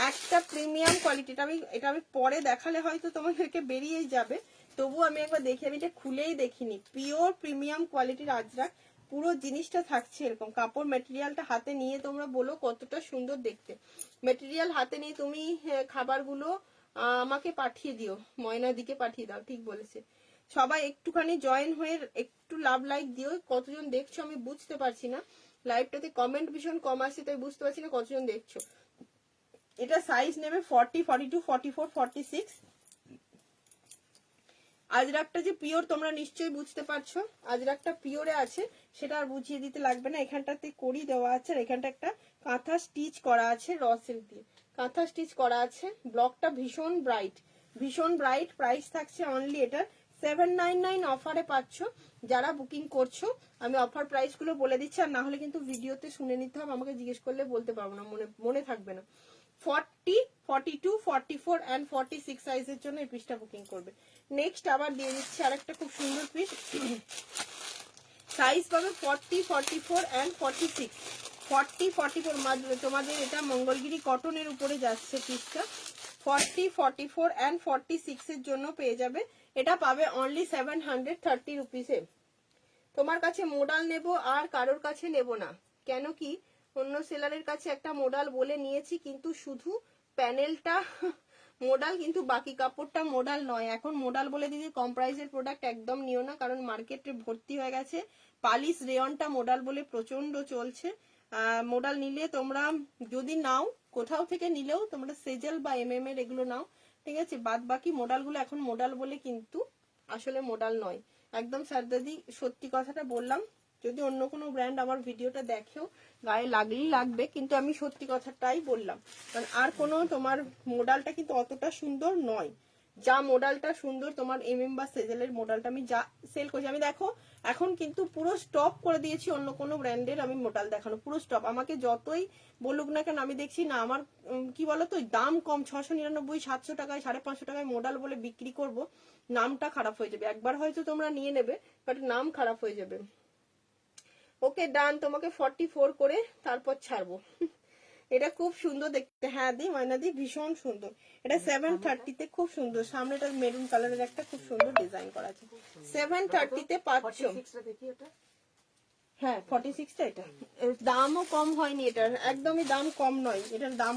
একটা প্রিমিয়াম কোয়ালিটি। এটা আমি পরে দেখালে হয়তো তোমাদেরকে বেরিয়েই যাবে, তবু আমি একবার দেখি। আমি এটা খুলেই দেখিনি। পিওর প্রিমিয়াম কোয়ালিটির আজরাক, পুরো জিনিসটা থাকছে এরকম। কাপড় মেটেরিয়ালটা হাতে নিয়ে তোমরা বলো কতটা সুন্দর দেখতে। মেটেরিয়াল হাতে নিয়ে তুমি খাবারগুলো আমাকে পাঠিয়ে দিও, ময়না দিকে পাঠিয়ে দাও। ঠিক বলেছে। সবাই একটুখানি জয়েন হয়ে একটু লাভ লাইক দিও। কতজন দেখছো আমি বুঝতে পারছি না, লাইভটাতে কমেন্ট ভীষণ কম আসছে, তাই বুঝতে পারছি না কতজন দেখছো। এটা সাইজ নেবে 40, 42, 44, 46। আজরাকটা যে পিওর তোমরা নিশ্চয়ই বুঝতে পারছো, আজরাকটা পিওরে আছে, সেটা আর বুঝিয়ে দিতে লাগবে না। এখানটাতে কড়ি দেওয়া আছে, আর এখানটা একটা কাঁথা স্টিচ করা আছে র সিল্ক দিয়ে, কাঁথা স্টিচ করা আছে। ব্লকটা ভীষণ ব্রাইট, ভীষণ ব্রাইট। প্রাইস থাকছে অনলি এটার 799 অফারে পাচ্ছ যারা বুকিং করছো। আমি অফার প্রাইস গুলো বলে দিচ্ছি, আর না হলে কিন্তু ভিডিওতে শুনে নিতে হবে, আমাকে জিজ্ঞেস করলে বলতে পারবো না, মনে থাকবে না। 40, 42, 44 and 46 সাইজের জন্য এই পিসটা বুকিং করবে। নেক্সট আবার দিয়ে দিচ্ছি আরেকটা খুব সুন্দর পিস। সাইজ পাবে 40, 44 and 46। 40, 44 তোমাদের এটা মঙ্গলগিরি কটনের উপরে যাচ্ছে পিসটা। 40, 44 and 46 এর জন্য পেয়ে যাবে। এটা পাবে অনলি 730 রুপিসে। তোমার কাছে মোডাল নেব আর কারোর কাছে নেব না, কেন কি অন্য সেলারের কাছে একটা মোডাল বলে নিয়েছি, কিন্তু শুধু প্যানেলটা মোডাল, কিন্তু বাকি কাপড়টা মোডাল নয়। এখন মোডাল বলে দিদি কম প্রাইসের প্রোডাক্ট একদম নিও না, কারণ মার্কেটে ভর্তি হয়ে গেছে। পালিশ রেয়নটা মোডাল বলে প্রচন্ড চলছে। মোডাল নিলে তোমরা যদি নাও, কোথাও থেকে নিলেও তোমরা সেজেল বা MM এর এগুলো নাও, ঠিক আছে। বাদ বাকি মোডালগুলো এখন মোডাল বলে কিন্তু আসলে মোডাল নয়। একদম সারদাদি সত্যি কথাটা বললাম, যদি অন্য কোনো ব্র্যান্ড আমার ভিডিওটা দেখেও গায়ে লাগলেই লাগবে, কিন্তু আমি সত্যি কথাটাই বললাম। কারণ আর কোনো তোমার মোডালটা কিন্তু অতটা সুন্দর নয়। যা মোডালটা সুন্দর তোমার MM বা সেজেলের মোডালটা আমি যা সেল করছি, আমি দেখো এখন কিন্তু পুরো স্টপ করে দিয়েছি অন্য কোনো ব্র্যান্ডের আমি মোডাল দেখানো, পুরো স্টপ। আমাকে যতই বলুক না কেন, আমি দেখছি না আমার কি বলতো দাম কম, 699, 700 টাকায়, 550 টাকায় মোডাল বলে বিক্রি করব, নামটা খারাপ হয়ে যাবে। একবার হয়তো তোমরা নিয়ে নেবে, বাট নাম খারাপ হয়ে যাবে। ওকে ডান, তোমাকে 44 করে তারপর ছাড়বো। এটা খুব সুন্দর দেখতে। হ্যাঁ দি ময়না দি ভীষণ সুন্দর। এটা 730 তে খুব সুন্দর, সামনেটা মেরুন কালারের একটা খুব সুন্দর ডিজাইন করা আছে। 730 তে পাচ্ছ। হ্যাঁ 46 টা। এটা দামও কম হয়নি, এটার একদমই দাম কম নয়। এটার দাম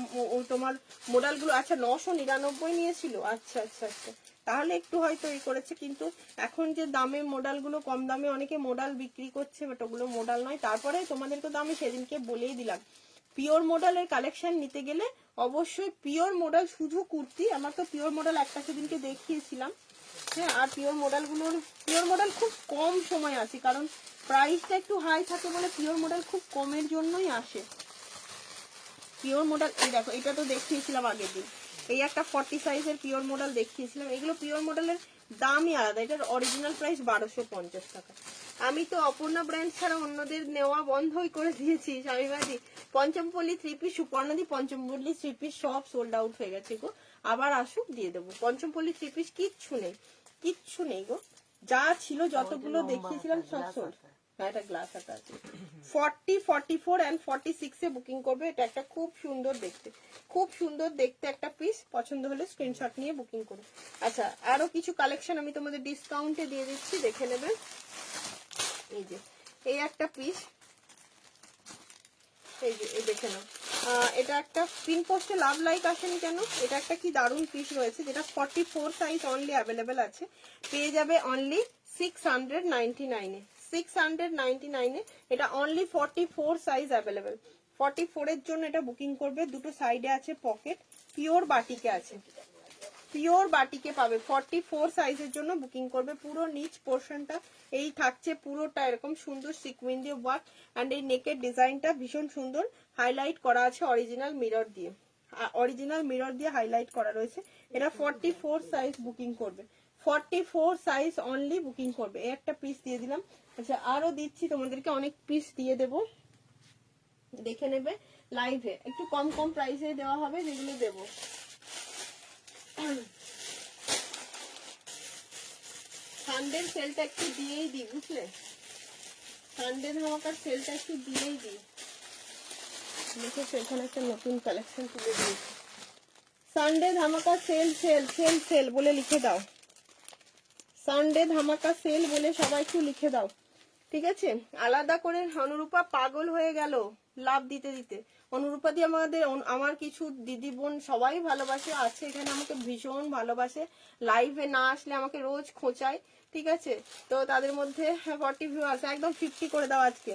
তোমার মোডাল গুলো আচ্ছা 999 নিয়েছিল। আচ্ছা আচ্ছা আচ্ছা, তাহলে একটু হয়তো এই করেছে, কিন্তু এখন যে দামে মোডাল গুলো কম দামে অনেকে মোডাল বিক্রি করছে, বাট ওগুলো মোডাল নয়। তারপরে তোমাদেরকে তো আমি সেদিনকে বলেই দিলাম, পিওর মডেলের কালেকশন নিতে গেলে অবশ্যই পিওর মডেল শুধু কুর্তি। আমার তো পিওর মডেল একটা সেদিনকে দেখিয়েছিলাম। হ্যাঁ, আর পিওর মডেল খুব কম সময় আছে, কারণ প্রাইসটা একটু হাই থাকে বলে পিওর মডেল খুব কমের জন্যই আসে। পিওর মডেল এই দেখো, এটা তো দেখিয়েছিলাম আগের দিন, এই একটা 40 সাইজের পিওর মডেল দেখিয়েছিলাম। এগুলো পিওর মডেলের দামই আলাদা, এটার অরিজিনাল প্রাইস 1250 টাকা। আমি তো অপর্ণা ব্র্যান্ড ছাড়া অন্যদের নেওয়া বন্ধই করে দিয়েছি স্বামীবাদী। পঞ্চমপল্লী 3 পিস, সুপর্ণাদি পঞ্চমপল্লী 3 পিস সব সোল্ড আউট হয়ে গেছে গো। আবার আসুক দিয়ে দেবো। পঞ্চমপল্লী 3 পিস কিচ্ছু নেই, কিচ্ছু নেই গো। যা ছিল যতগুলো দেখিয়েছিলাম সব সোল্ড। হ্যাঁ এটা গ্লাস হাতা আছে। 40, 44 and 46 এ বুকিং করবে। এটা একটা খুব সুন্দর দেখতে, খুব সুন্দর দেখতে একটা পিস। পছন্দ হলে স্ক্রিনশট নিয়ে বুকিং করো। আচ্ছা আরো কিছু কালেকশন আমি তোমাদের ডিসকাউন্টে দিয়ে দিচ্ছি, দেখে নেবে। এই যে এই একটা পিস, এই যে এই দেখে নাও। এটা একটা পিন পোস্টে লাভ লাইক আসেনি কেন, এটা একটা কি দারুণ পিস রয়েছে, যেটা 44 সাইজ অনলি অ্যাভেলেবেল আছে। পেয়ে যাবে অনলি 699 এ, 699 এ। এটা অনলি 44 সাইজ অ্যাভেলেবেল। 44 এর জন্য এটা বুকিং করবে। দুটো সাইডে আছে পকেট, পিওর বাটিকে আছে, পিওর বাটিকে পাবে। 44 সাইজের জন্য বুকিং করবে। পুরো নিচ পোর্শনটা এই থাকছে পুরোটা এরকম সুন্দর সিকুইন দিয়ে ওয়ার্ক, এন্ড এই নেকের ডিজাইনটা ভীষণ সুন্দর হাইলাইট করা আছে অরিজিনাল মিরর দিয়ে, অরিজিনাল মিরর দিয়ে হাইলাইট করা রয়েছে। এটা 44 সাইজ বুকিং করবে, 44 সাইজ অনলি বুকিং করবে। এই একটা পিস দিয়ে দিলাম। আচ্ছা আরো দিচ্ছি তোমাদেরকে, অনেক পিস দিয়ে দেবো, দেখে নেবে লাইভে। একটু কম কম প্রাইসে দেওয়া হবে যেগুলো দেবো। সানডের সেলটা একটু দিয়েই দিই, বুঝলে, সানডে ধামাকার সেলটা একটু দিয়েই দিই। দেখেছো এখানে একটা নতুন কালেকশন তুলে দিয়েছি, সানডে ধামাকা সেল সেল সেল সেল বলে লিখে দাও, সানডে ধামাকা সেল বলে সবাই একটু লিখে দাও, ঠিক আছে। আলাদা করে অনুরূপা পাগল হয়ে গেল লাভ দিতে দিতে। অনুরূপা দিয়ে আমার কিছু দিদি বোন সবাই ভালোবাসে আছে এখানে, আমাকে ভীষণ ভালোবাসে, লাইভে না আসলে আমাকে রোজ খোঁচায়, ঠিক আছে। তো তাদের মধ্যে 40 ভিউ আছে, একদম 50 করে দাও আজকে।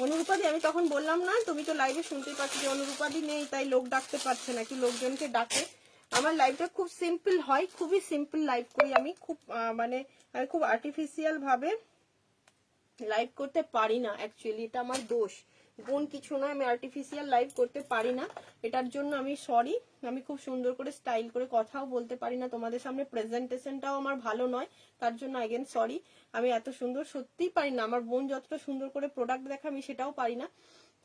অনুরূপাদি আমি তখন বললাম না, তুমি তো লাইভে শুনতেই পাচ্ছি যে অনুরূপাদি নেই তাই লোক ডাকতে পারছে না, কি লোকজনকে ডাকে। আমার লাইভটা খুব সিম্পল হয়, খুবই সিম্পল লাইভ করি আমি, খুব মানে আমি খুব আর্টিফিশিয়াল ভাবে লাইভ করতে পারি না। অ্যাকচুয়ালি এটা আমার দোষ, গুণ কিছু নয়, আমি আর্টিফিশিয়াল লাইভ করতে পারি না, এটার জন্য আমি সরি। আমি খুব সুন্দর করে স্টাইল করে কথাও বলতে পারি না তোমাদের সামনে, প্রেজেন্টেশনটাও আমার ভালো নয়, তার জন্য অ্যাগেন সরি। আমি এত সুন্দর সত্যিই পারি না, আমার বোন যতটা সুন্দর করে প্রোডাক্ট দেখা আমি সেটাও পারি না।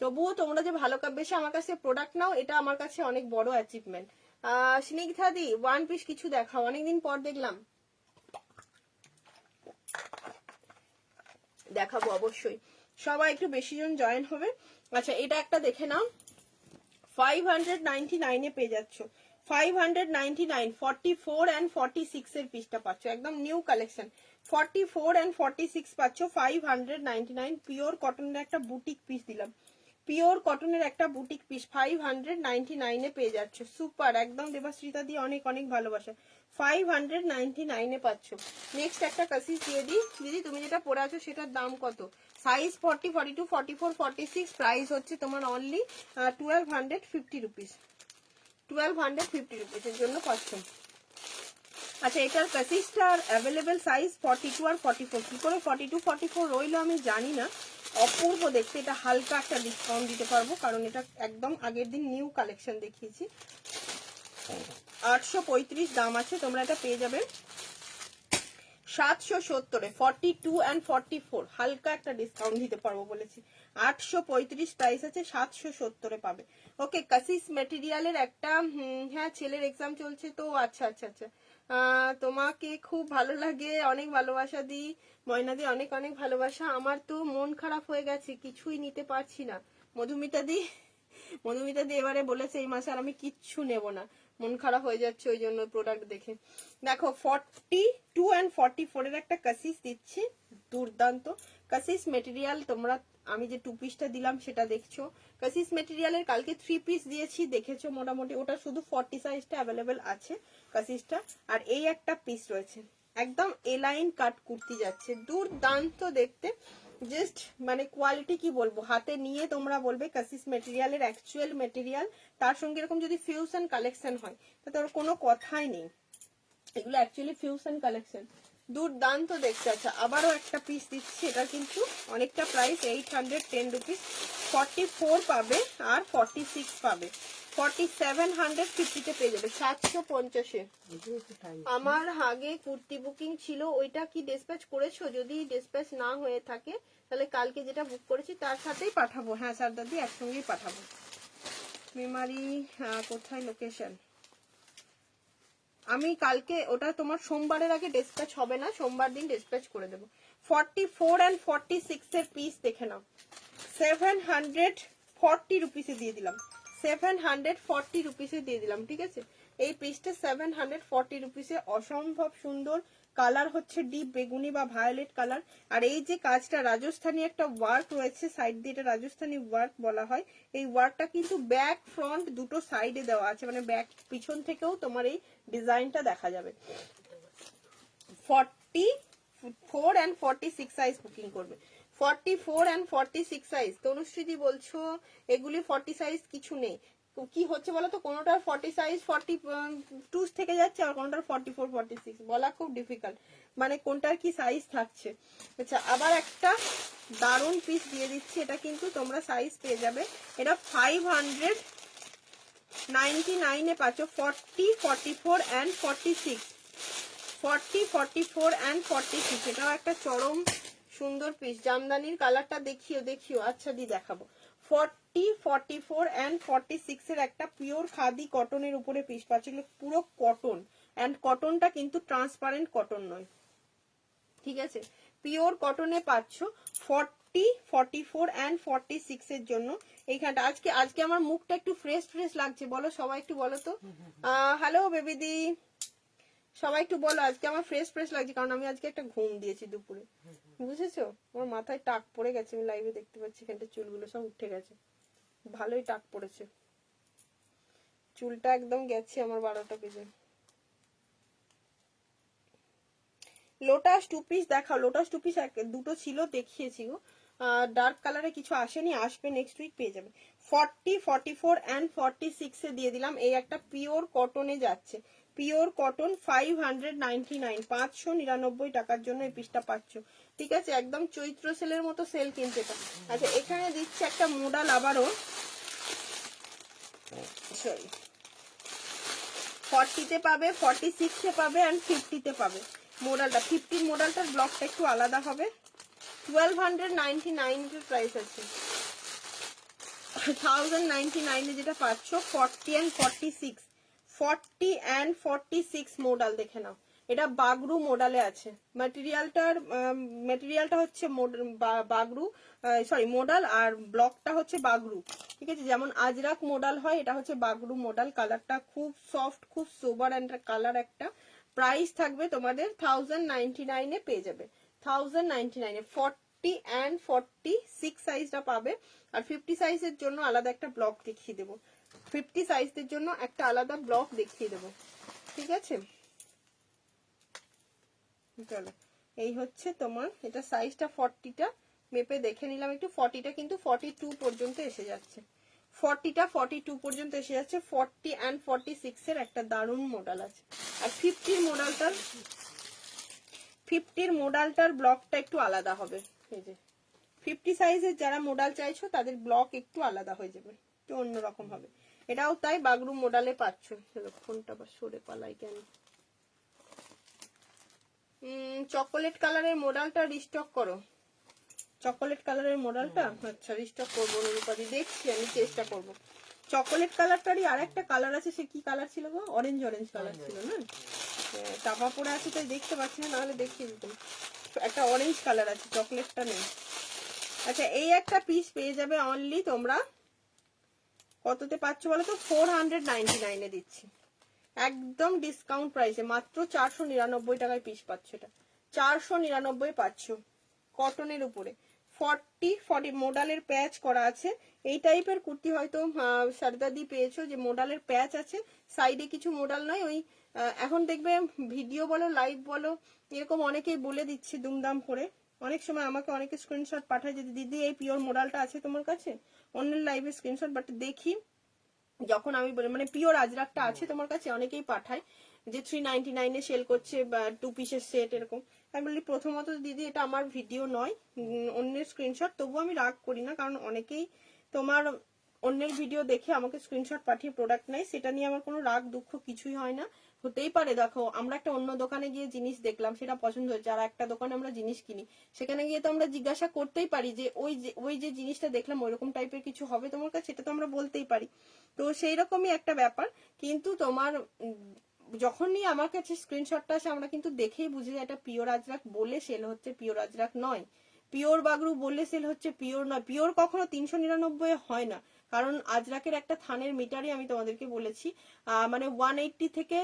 তবুও তোমরা যে ভালো বেশি আমার কাছে প্রোডাক্ট নাও, এটা আমার কাছে অনেক বড় অ্যাচিভমেন্ট। স্নিগ্ধাদি ওয়ান পিস কিছু দেখাও, অনেকদিন পর দেখলাম, দেখাবো অবশ্যই, সবাই একটু বেশি জন জয়েন হবে। আচ্ছা এটা একটা দেখে নাও, 599 এ পেয়ে যাচ্ছ, 599, 44 and 46 এর পিসটা পাচ্ছ, একদম নিউ কালেকশন। 44 and 46 পাচ্ছ 599। পিওর কটনের একটা বুটিক পিস দিলাম, পিওর কটনের একটা বুটিক পিস 599 এ পেয়ে যাচ্ছ। সুপার, একদম দেবাশ্রিতা দিয়ে অনেক অনেক ভালোবাসা, 599 এ পাচ্ছ। নেক্সট একটা কাসিস দিয়ে দিই। দিদি তুমি যেটা পরে আছো সেটার দাম কত? সাইজ 40, 42, 44, 46, প্রাইস হচ্ছে তোমার অনলি 1250 রুপিস, 1250 রুপিসের জন্য পাচ্ছ। আচ্ছা এটার কাসিসটার অ্যাভেলেবেল সাইজ 42 আর 44, কি করে 42, 44 রইলো আমি জানি না। অপূর্ব দেখতে, এটা হালকা একটা ডিসকাউন্ট দিতে পারবো কারণ এটা একদম আগের দিন নিউ কালেকশন দেখিয়েছি। 835 দাম আছে, তোমরা এটা পেয়ে যাবে 770-এ, 42 and 44 হালকা একটা ডিসকাউন্ট দিতে পারবো বলেছি। 835 প্রাইস আছে, 770-এ পাবে। ওকে কাসিস মেটেরিয়ালের একটা হ্যাঁ ছেলের এক্সাম চলছে তো, আচ্ছা আচ্ছা আচ্ছা। তোমাকে খুব ভালো লাগে, অনেক ভালোবাসা দি ময়না দি, অনেক অনেক ভালোবাসা। আমার তো মন খারাপ হয়ে গেছে, কিছুই নিতে পারছি না। মধুমিতা দি এবারে বলেছে এই মাসে আর আমি কিচ্ছু নেব না, মন খারাপ হয়ে যাচ্ছে ওই জন্য প্রোডাক্ট দেখে। দেখো 42 and 44 এর একটা কাসিস দিচ্ছি, দুর্দান্ত কাসিস মেটেরিয়াল। তোমরা আমি যে 2 পিসটা দিলাম সেটা দেখছো, কাসিস মেটেরিয়ালের কালকে 3 পিস দিয়েছি দেখেছো মোটামুটি, ওটা শুধু 40 সাইজটা অ্যাভেলেবেল আছে কাসিসটা। আর এই একটা পিস রয়েছে, একদম এলাইন কাট কুর্তি যাচ্ছে, দুর্দান্ত দেখতে, জাস্ট মানে কোয়ালিটি কি বলবো, হাতে নিয়ে তোমরা বলবে কাসিস মেটেরিয়ালের অ্যাকচুয়াল মেটেরিয়াল, তার সঙ্গে এরকম যদি ফিউশন কালেকশন হয় তাতে ওর কোনো কথাই নেই, এগুলো অ্যাকচুয়ালি ফিউশন কালেকশন, দুর্দান্ত দেখতে। আছে আবারও একটা পিস দিচ্ছি, এটা কিন্তু অনেকটা প্রাইস 810 রুপিস, 44 পাবে আর 46 পাবে, 4750-তে পেয়ে যাবে, 750-এ। আমার আগে কুর্তি বুকিং ছিল, ওইটা কি ডিসপ্যাচ করেছো? যদি ডিসপ্যাচ না হয়ে থাকে তাহলে কালকে যেটা বুক করেছি তার সাথেই পাঠাবো। হ্যাঁ সারদাদি একসঙ্গেই পাঠাবো। মেমারি কোথায় লোকেশন? আমি কালকে ওটা তোমার সোমবারের আগে ডিসপ্যাচ হবে না, সোমবার দিন ডিসপ্যাচ করে দেবো। 44 and 46 এর পিস দেখে নাও, 740 রুপিসে দিয়ে দিলাম, 740 রুপিসে দিয়ে দিলাম, ঠিক আছে। এই পিসটা 740 রুপিসে, অসম্ভব সুন্দর কালার হচ্ছে ডিপ বেগুনি বা ভায়োলেট কালার। আর এই যে কাজটা রাজস্থানী একটা ওয়ার্ক রয়েছে সাইড দিয়ে, এটা রাজস্থানী ওয়ার্ক বলা হয়। এই ওয়ার্কটা কিন্তু ব্যাক ফ্রন্ট দুটো সাইডে দেওয়া আছে, মানে ব্যাক পিছন থেকেও তোমার এই ডিজাইনটা দেখা যাবে। 44 and 46 সাইজ বুকিং করবে, 44 and 46 সাইজ। তনুশ্রীদি বলছো এগুলি 40 সাইজ কিছু নেই, কি হচ্ছে বলো তো, কোনোটার 40 সাইজ 42 থেকে যাচ্ছে আর কোনোটার 44 46, বলা খুব ডিফিকাল্ট, মানে কোনটার কি সাইজ থাকছে। আচ্ছা, আবার একটা দারুণ পিস দিয়ে দিচ্ছি, এটা কিন্তু তোমরা সাইজ পেয়ে যাবে, এটা 599 এ পাচ্ছ, 40 44 and 46, 40 44 and 46, এটাও একটা চরম সুন্দর পিস। জামদানির কালারটা দেখিও, আচ্ছা দি দেখাবো। 40 44 and 46 এর একটা পিওর খাদি কটনের উপরে পিস পাচ্ছ, এগুলো পুরো কটন, এন্ড কটনটা কিন্তু ট্রান্সপারেন্ট কটন নয়, ঠিক আছে, পিওর কটনে পাচ্ছ। 40 44 and 46 এর জন্য এইখানটা আজকে আমার মুখটা একটু ফ্রেশ লাগছে, বলো সবাই একটু বলো তো। হ্যালো বেবিদি, সবাই একটু বলো, আজকে আমার ফ্রেশ লাগছে, কারণ আমি আজকে একটা ঘুম দিয়েছি দুপুরে, বুঝেছো। আমার মাথায় টাক পড়ে গেছে, আমি লাইভে দেখতে পাচ্ছি এখানটা চুলগুলো সব উঠে গেছে, ভালোই টাক পড়েছে, চুলটা একদম গেছে আমার 12টা বেজে। লোটাস টু পিস দেখাও, লোটাস টু পিস দুটো ছিল দেখিয়েছি গো, ডার্ক কালারে কিছু আসেনি, আসবে নেক্সট উইক পেয়ে যাবে। 40 44 and 46 এ দিয়ে দিলাম, এই একটা পিওর কটনে যাচ্ছে, পিওর কটন 599, 599 টাকার জন্য এই পিসটা পাচ্ছ, ঠিক আছে, একদম চৈত্র সেলের মতো সেল কিনতে এটা। আচ্ছা, এখানে দিচ্ছে একটা মডেল আবারও, সরি 40 তে পাবে, 46 এ পাবে and 50 তে পাবে। মডেলটা 50 মডেলটার ব্লকটা একটু আলাদা হবে, 1299 এর প্রাইস আছে, 1099 এ যেটা পাচ্ছ। 40 and 46, 40 and 46 মডেল দেখে নাও, এটা বাগরু মডেলে আছে, ম্যাটেরিয়ালটা হচ্ছে বাগরু, সরি মডেল, আর ব্লকটা হচ্ছে বাগরু, ঠিক আছে, যেমন আজরাক মডেল হয়, এটা হচ্ছে বাগরু মডেল। কালারটা খুব সফট, খুব সোবার এন্ড কালার একটা। প্রাইস থাকবে তোমাদের 1099 এ পেয়ে যাবে, 1099 এ। 40 and 46 সাইজটা পাবে, আর 50 সাইজের জন্য আলাদা একটা ব্লক দেখিয়ে দেবো, 50 সাইজের জন্য একটা আলাদা ব্লক দেখিয়ে দেবো, ঠিক আছে। চলো, এই হচ্ছে তোমার, এটা সাইজটা 40টা মেপে দেখে নিলাম একটু, 40টা কিন্তু 42 পর্যন্ত এসে যাচ্ছে, 40টা 42 পর্যন্ত এসে যাচ্ছে। 40 and 46 এর একটা দারুণ মডেল আছে। আর 50 মডেলটার ব্লকটা একটু আলাদা হবে, এই যে 50 সাইজের যারা মডেল চাইছো তাদের ব্লক একটু আলাদা হয়ে যাবে, একটু অন্যরকম হবে। এটাও তাই বাগরু মডেলে পাচ্ছ। ফোনটা বা সরে পালাই কেন। চকোলেট কালারের মডেলটা রিস্টক করো, চকোলেট কালারের মডেলটা, আচ্ছা রিস্টক করবো অনুরূপাদি, দেখছি আমি চেষ্টা করব। চকোলেট কালারটারই আর একটা কালার আছে, সে কি কালার ছিল গো, অরেঞ্জ কালার ছিল না, চাপা পড়ে আছে তাই দেখতে পাচ্ছি না, নাহলে দেখিয়ে দিতাম। একটা অরেঞ্জ কালার আছে, চকলেটটা নেই। আচ্ছা, এই একটা পিস পেয়ে যাবে অনলি তোমরা কততে পাচ্ছ বলো তো, 499 এ দিচ্ছি, একদম ডিসকাউন্ট প্রাইসে, মাত্র 499 টাকায় পিস পাচ্ছ, এটা 499 পাচ্ছ, কটনের উপরে। 40 মডেলের প্যাচ করা আছে, এই টাইপের কুর্তি হয়তো সারদাদি পেয়েছো, যে মডেলের প্যাচ আছে, সাইডে কিছু মডেল নয়, ওই এখন দেখবে ভিডিও বলো লাইভ বলো এরকম অনেকেই বলে দিচ্ছে দুমদাম করে, অনেক সময় আমাকে অনেকে স্ক্রিনশট পাঠায় যে দিদি এই পিওর মডেলটা আছে তোমার কাছে, অন্যের লাইভে স্ক্রিনশট, বাট দেখি যখন আমি বলি মানে পিওর আজরাকটা আছে তোমার কাছে, অনেকেই পাঠায় যে 399 এ সেল করছে বা 2 পিসের সেট এরকম। আমি বলি প্রথমত দিদি এটা আমার ভিডিও নয়, অন্যের স্ক্রিনশট, তবু আমি রাগ করি না, কারণ অনেকেই তোমার অন্যের ভিডিও দেখে আমাকে স্ক্রিনশট পাঠিয়ে প্রোডাক্ট নেয়, সেটা নিয়ে আমার কোনো রাগ দুঃখ কিছুই হয় না। হতেই পারে, দেখো আমরা একটা অন্য দোকানে গিয়ে জিনিস দেখলাম, সেটা পছন্দ হয়েছে, আর একটা দোকানে আমরা জিনিস কিনি, সেখানে গিয়ে তো আমরা জিজ্ঞাসা করতেই পারি যে ওই যে জিনিসটা দেখলাম ওইরকম টাইপের কিছু হবে তোমার কাছে, সেটা তো আমরা বলতেই পারি। তো সেই রকমই একটা ব্যাপার, কিন্তু তোমার যখনই আমার কাছে স্ক্রিনশটটা আসে আমরা কিন্তু দেখেই বুঝি যে এটা পিওর আজরাক বলে সেল হচ্ছে, পিওর আজরাক নয়। পিওর বাগরু বলে সেল হচ্ছে, পিওর নয়। পিওর কখনো 399 হয় না, কারণ আজরাকের একটা থানের মিটারই আমি তোমাদেরকে বলেছি মানে 180 থেকে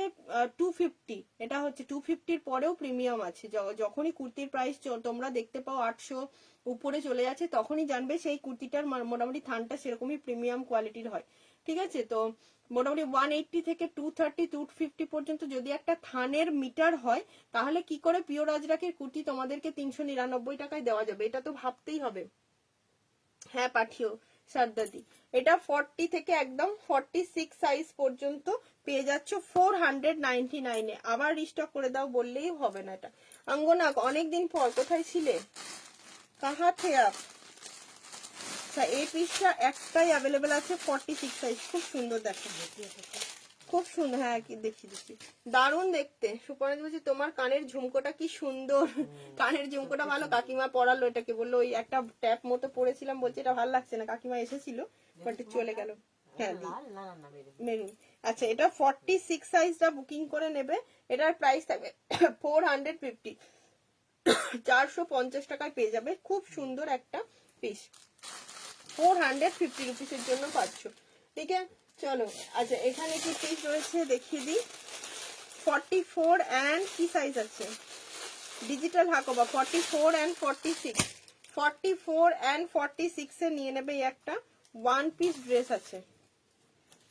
250, এটা হচ্ছে 250-র পরেও প্রিমিয়াম আছে। যখনই কুর্তির প্রাইস তোমরা দেখতে পাও 800 উপরে চলে যাচ্ছে, তখনই জানবে সেই কুর্তিটার মোটামুটি থানটা সেরকমই প্রিমিয়াম কোয়ালিটির হয়। ঠিক আছে, তো মোটামুটি 180 থেকে 230 250 পর্যন্ত যদি একটা থানের মিটার হয়, তাহলে কি করে পিওর আজরাকের কুর্তি তোমাদেরকে 399 টাকায় দেওয়া যাবে? এটা তো ভাবতেই হবে। হ্যাঁ পাঠিও সারদাদি। এটা 40 থেকে একদম 46 সাইজ পর্যন্ত পেয়ে যাচ্ছ 499 এ। আবার রিস্টক করে দাও বললেই হবে না। এটা অঙ্গনা অনেকদিন পর, কোথায় ছিলে, কাহা থে আপ? এই পিসটা একটাই অ্যাভেলেবেল আছে 46 সাইজ, খুব সুন্দর, দেখো খুব সুন্দর। হ্যাঁ কি দেখি দারুণ দেখতে। সুপর্ণা বলছি তোমার কানের ঝুমকোটা কি সুন্দর, কানের ঝুমকোটা ভালো। কাকিমা পরালো এটাকে, বললো ওই একটা ট্যাপ মতো পরেছিলাম, বলছে এটা ভালো লাগছে না। কাকিমা এসেছিল বাট চলে গেল। হ্যাঁ মেরুন। আচ্ছা এটা 46 সাইজটা বুকিং করে নেবে। এটার প্রাইস থাকবে 450, 450 টাকায় পেয়ে যাবে। খুব সুন্দর একটা পিস, 450 রুপিসের জন্য পাচ্ছ। ঠিক আছে চলো। আচ্ছা এখানে কি পিস রয়েছে দেখিয়ে দিই। 44 অ্যান্ড কি সাইজ আছে, ডিজিটাল হাকোবা 44 অ্যান্ড 46, 44 অ্যান্ড 46 এ নিয়ে নেবে। একটা ওয়ান পিস ড্রেস আছে,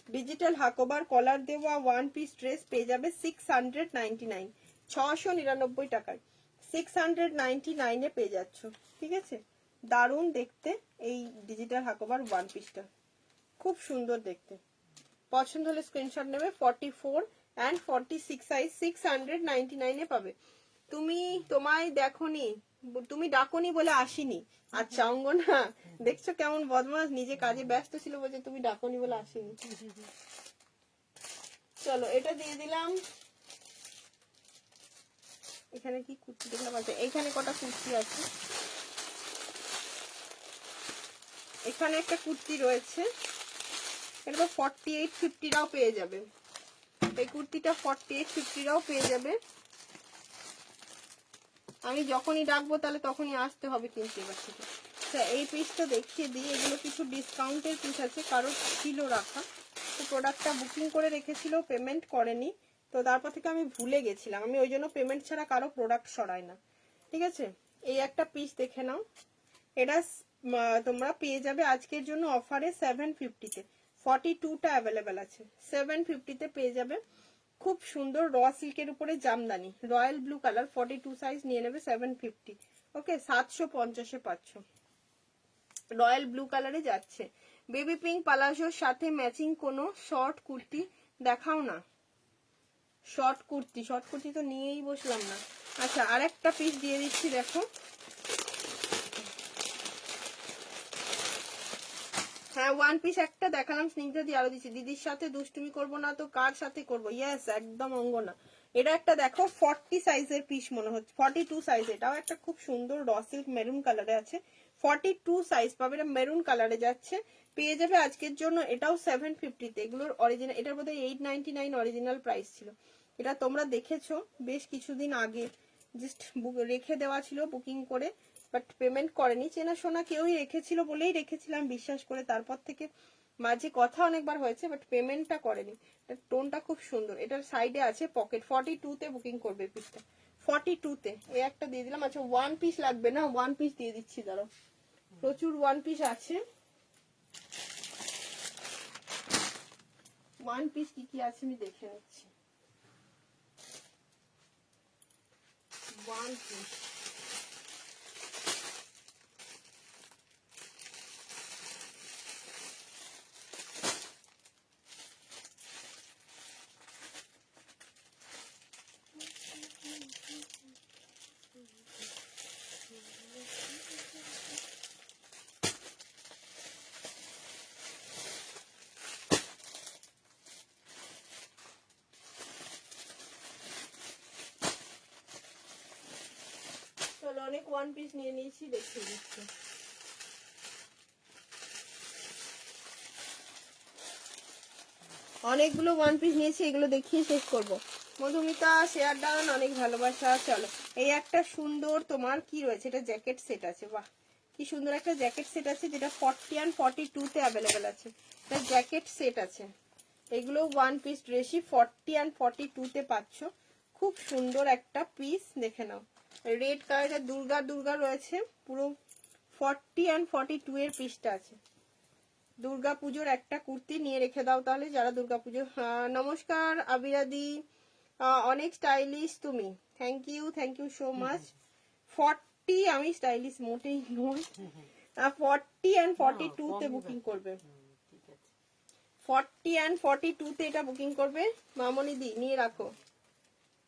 ডিজিটাল হাকোবার কলার দেওয়া ওয়ান পিস ড্রেস পেয়ে যাবে 699, 699 টাকায় 699 এ পেয়ে যাচ্ছ। ঠিক আছে, দারুণ দেখতে এই ডিজিটাল হাকোবার ওয়ান পিসটা, খুব সুন্দর দেখতে। পছন্দ হলে স্ক্রিনশট নেবে। 44 অ্যান্ড 46 সাইজ 699 এ পাবে। তোমায় দেখোনি, তুমি ডাকোনি বলে আসিনি। আচ্ছা অঙ্গনা দেখছো কেমন বদমাস, নিজে কাজে ব্যস্ত ছিল বলছে তুমি ডাকোনি বলে আসিনি। চলো এটা দিয়ে দিলাম। এখানে কি কুর্তি দেখলাম, আছে এখানে কটা কুর্তি আছে। এখানে একটা কুর্তি রয়েছে, এটা 48-50 পেয়ে যাবে। এই কুর্তিটা 48-50 পেয়ে যাবে। আমি যখনই ডাকবো তাহলে তখনই আসতে হবে কিন্তু এবার থেকে। আচ্ছা এই পিসটা দেখিয়ে দিই, এগুলো কিছু ডিসকাউন্টের পিস আছে, কারো ছিল রাখা, তো প্রোডাক্টটা বুকিং করে রেখেছিল, পেমেন্ট করেনি, তো তারপর থেকে আমি ভুলে গেছিলাম। আমি ওই জন্য পেমেন্ট ছাড়া কারো প্রোডাক্ট সরাই না। ঠিক আছে, এই একটা পিস দেখে নাও। এটা তোমরা পেয়ে যাবে আজকের জন্য অফারে 750-তে। 42টা অ্যাভেলেবেল আছে, 750-তে পেয়ে যাবে। খুব সুন্দর র সিল্কের উপরে Jamdani, royal blue colour, 42 size নিয়ে নেবে 750। ওকে 750-এ পাচ্ছ। রয়্যাল ব্লু কালারে যাচ্ছে। বেবি পিঙ্ক পালাজোর সাথে ম্যাচিং কোনো শর্ট কুর্তি দেখাও না। শর্ট কুর্তি তো নিয়েই বসলাম না। আচ্ছা আর একটা পিস দিয়ে দিচ্ছি, দেখো। হ্যাঁ ওয়ান পিস একটা দেখালাম, স্নিগ্ধা দিয়ে আরো দিচ্ছি। দিদির সাথে দুষ্টুমি করবো না তো কার সাথে করবো? ইয়েস একদম অঙ্গনা। এটা একটা দেখো 40 সাইজের পিস মনে হচ্ছে, 42 সাইজ। এটাও একটা খুব সুন্দর র সিল্ক মেরুন কালারে আছে, 42 সাইজ পাবে। এটা মেরুন কালারে যাচ্ছে, পেয়ে যাবে আজকের জন্য এটাও 750-তে। এগুলোর অরিজিনাল, এটার বোধহয় 899 অরিজিনাল প্রাইস ছিল। এটা তোমরা দেখেছো বেশ কিছুদিন আগে, জাস্ট রেখে দেওয়া ছিল বুকিং করে, বাট পেমেন্ট করেনি। চেনাশোনা কেউই রেখেছিল বলেই রেখেছিলাম বিশ্বাস করে, তারপর থেকে মাঝে কথা অনেকবার হয়েছে বাট পেমেন্টটা করেনি। টোনটা খুব সুন্দর। এটার সাইডে আছে পকেট। 42-তে বুকিং করবে পিসটা, 42-তে। এই একটা দিয়ে দিলাম। আচ্ছা ওয়ান পিস লাগবে না, ওয়ান পিস দিয়ে দিচ্ছি, দাঁড়াও, প্রচুর ওয়ান পিস আছে। ওয়ান পিস কি কি আছে আমি দেখে নিচ্ছি। ওয়ান পিস চলো, অনেক ওয়ান পিস নিয়ে নিয়েছি, দেখিয়ে দিচ্ছি। অনেকগুলো ওয়ান পিস নিয়েছি, এগুলো দেখিয়ে শেষ করব। মধুমিতা শেয়ার ডান, অনেক ভালোবাসা। চলো, এই একটা সুন্দর তোমার কি রয়েছে, এটা জ্যাকেট সেট আছে। বাহ, কি সুন্দর একটা জ্যাকেট সেট আছে, যেটা 40 and 42 তে অ্যাভেলেবেল আছে। এটা জ্যাকেট সেট আছে, এগুলো ওয়ান পিস ড্রেসই 40 and 42 তে পাচ্ছ। খুব সুন্দর একটা পিস, দেখে নাও। রেড কালারের দুর্গা দুর্গা রয়েছে, পুরো 40 and 42 এর পিসটা আছে। দুর্গা পুজোর একটা কুর্তি নিয়ে রেখে দাও তাহলে, যারা দুর্গা পুজো। নমস্কার আবিরাদি, অনেক স্টাইলিশ তুমি, থ্যাংক ইউ সো মাচ। 40, আমি স্টাইলিশ মোটেই নই। 40 and 42 তে বুকিং করবে, 40 and 42 তে এটা বুকিং করবে। মামনি দি নিয়ে রাখো।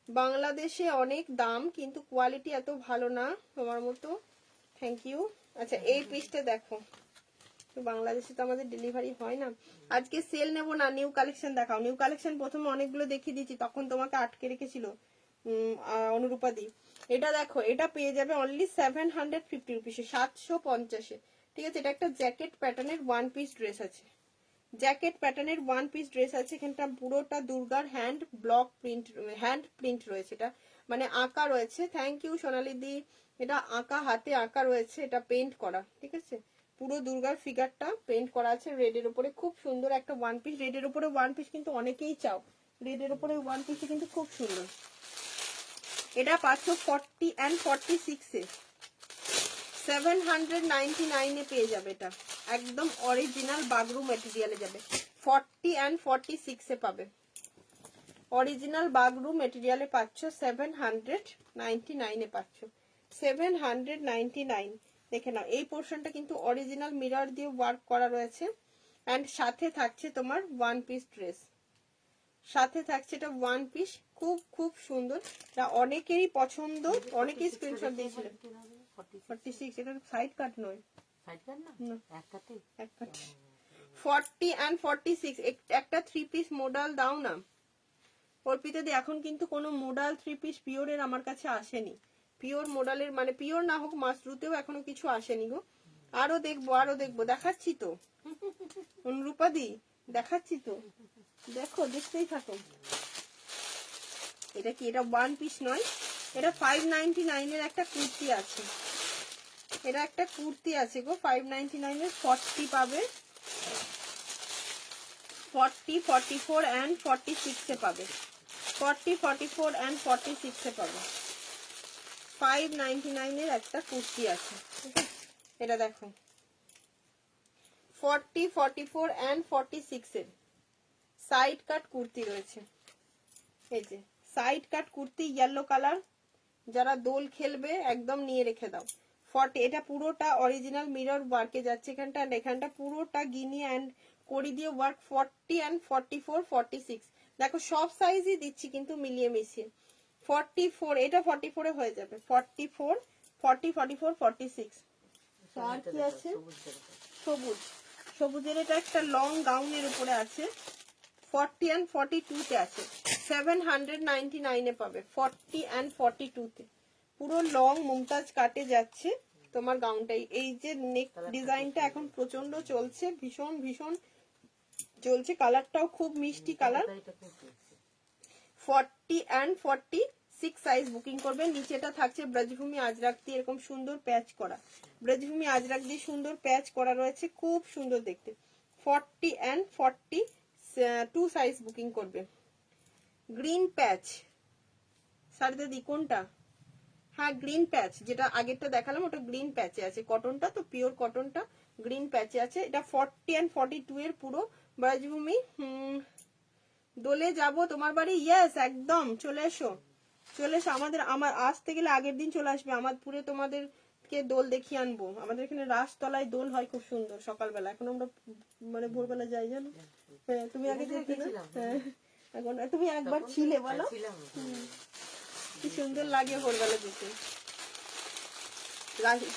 বাংলাদেশে অনেক দাম, কিন্তু কোয়ালিটি এত ভালো না তোমার মতো, থ্যাংক ইউ। আচ্ছা, এই পিসটা দেখো, তো বাংলাদেশে তো আমাদের ডেলিভারি হয় না। আজকে সেল নেব না, নিউ কালেকশন দেখাও। নিউ কালেকশন প্রথমে অনেকগুলো দেখিয়ে দিয়েছি, তখন তোমাকে আটকে রেখেছিল অনুরূপা দি। এটা দেখো, এটা পেয়ে যাবে অনলি 750 রুপিসে, 750-এ। ঠিক আছে, এটা একটা জ্যাকেট প্যাটার্নের ওয়ান পিস ড্রেস আছে। জ্যাকেট প্যাটার্নের ওয়ান পিস ড্রেস আছে, এখানটা পুরোটা দুর্গার hand block print, hand print রয়েছে, এটা মানে আঁকা রয়েছে। থ্যাংক ইউ সোনালি দি, এটা আঁকা, হাতে আঁকা রয়েছে, এটা পেন্ট করা। ঠিক আছে, পুরো দুর্গার ফিগারটা পেন্ট করা আছে রেডের উপরে। খুব সুন্দর একটা ওয়ান পিস, রেডের উপরে ওয়ান পিস কিন্তু অনেকেই চাও, রেডের উপরে ওয়ান পিস কিন্তু খুব সুন্দর। এটা পাচ্ছ 40 and 46-এ, 799-এ পেয়ে যাবে। এটা একদম অরিজিনাল বাগরু মেটেরিয়ালে যাবে, 40 and 46-এ পাবে। অরিজিনাল বাগরু মেটেরিয়ালে পাচ্ছ, 799-এ পাচ্ছ, 799। দেখে নাও, এই পোর্শনটা কিন্তু অরিজিনাল মিরর দিয়ে ওয়ার্ক করা রয়েছে। অ্যান্ড সাথে থাকছে তোমার ওয়ান পিস ড্রেস, সাথে থাকছে এটা ওয়ান পিস, খুব খুব সুন্দর। এটা অনেকেরই পছন্দ, অনেকেই স্ক্রিনশট দিয়েছিল। 46, এটা সাইড কাট নয়, সাইড কাট না, এক কাটে, এক কাট। 40 and 46, একটা থ্রি পিস মোডাল দাও না অর্পিতা দি। এখন কিন্তু কোনো মোডাল থ্রি পিস পিওরের আমার কাছে আসেনি, পিওর মোডালের মানে পিওর না হোক মাসরুতেও এখনো কিছু আসেনি গো। আরো দেখবো, আরো দেখবো, দেখাচ্ছি তো অনুরূপা দি, দেখাচ্ছি তো, দেখো, দেখতেই থাকো। এটা কি, এটা ওয়ান পিস নয়, এটা 599-এর একটা কুর্তি আছে। এটা একটা কুর্তি আছে গো, 599-এর 40 পাবে, 40, 44 and 46-এ পাবে, 40, 44 and 46-এ পাবে। 599-এর একটা কুর্তি আছে। এটা দেখো, 40, 44 and 46-এর সাইড কাট কুর্তি রয়েছে। এই যে সাইড কাট কুর্তি, ইয়েলো কালার, যারা দোল খেলবে একদম নিয়ে রেখে দাও। 40, এটা পুরোটা অরিজিনাল মিরর ওয়ার্কে যাচ্ছে, এখানটা এখানটা পুরোটা গিনি অ্যান্ড করি দিয়ে ওয়ার্ক। 40 and 44, 46, দেখো সব সাইজই দিচ্ছি কিন্তু মিলিয়ে মিশিয়ে। 44, এটা 44-এ হয়ে যাবে, 44, 40, 44, 46। আর কি আছে, সবুজ, সবুজের এটা একটা লং গাউনের উপরে আছে, 40 and 42-তে আছে, 799-এ পাবে, 40 and 42-তে। পুরো লং মুমতাজ কাটে যাচ্ছে তোমার গাউনটাই। এই যে নেক ডিজাইনটা এখন প্রচন্ড চলছে, ভীষণ ভীষণ চলছে, কালারটাও খুব মিষ্টি কালার। 40 and 46 সাইজ বুকিং করবে। নিচেটা থাকছে ব্রজভূমি আজরাক দিয়ে এরকম সুন্দর প্যাচ করা, ব্রজভূমি আজরাক দিয়ে সুন্দর প্যাচ করা রয়েছে, খুব সুন্দর দেখতে। 40 and 42 সাইজ বুকিং করবে। গ্রিন প্যাচ, সারিতে দি কোনটা, হ্যাঁ গ্রিন প্যাচ, যেটা আগেরটা দেখালাম ওটা গ্রিন প্যাচে আছে, কটনটা তো পিওর কটনটা গ্রিন প্যাচে আছে। এটা 40 and 42 এর পুরো ব্রজভূমি। দোলে যাব তোমার বাড়ি, ইয়েস একদম, চলে এসো, চলে এসো। আমার আসতে গেলে আগের দিন চলে আসবে, আমাদপুরে তোমাদেরকে দোল দেখিয়ে আনবো। আমাদের এখানে রাসতলায় দোল হয় খুব সুন্দর সকালবেলা, এখন আমরা মানে ভোরবেলা যাই জানো। হ্যাঁ, তুমি আগে যেতে না, হ্যাঁ এখন তুমি একবার ছিলে বলো, কি সুন্দর লাগে ভোরবেলা যেতে।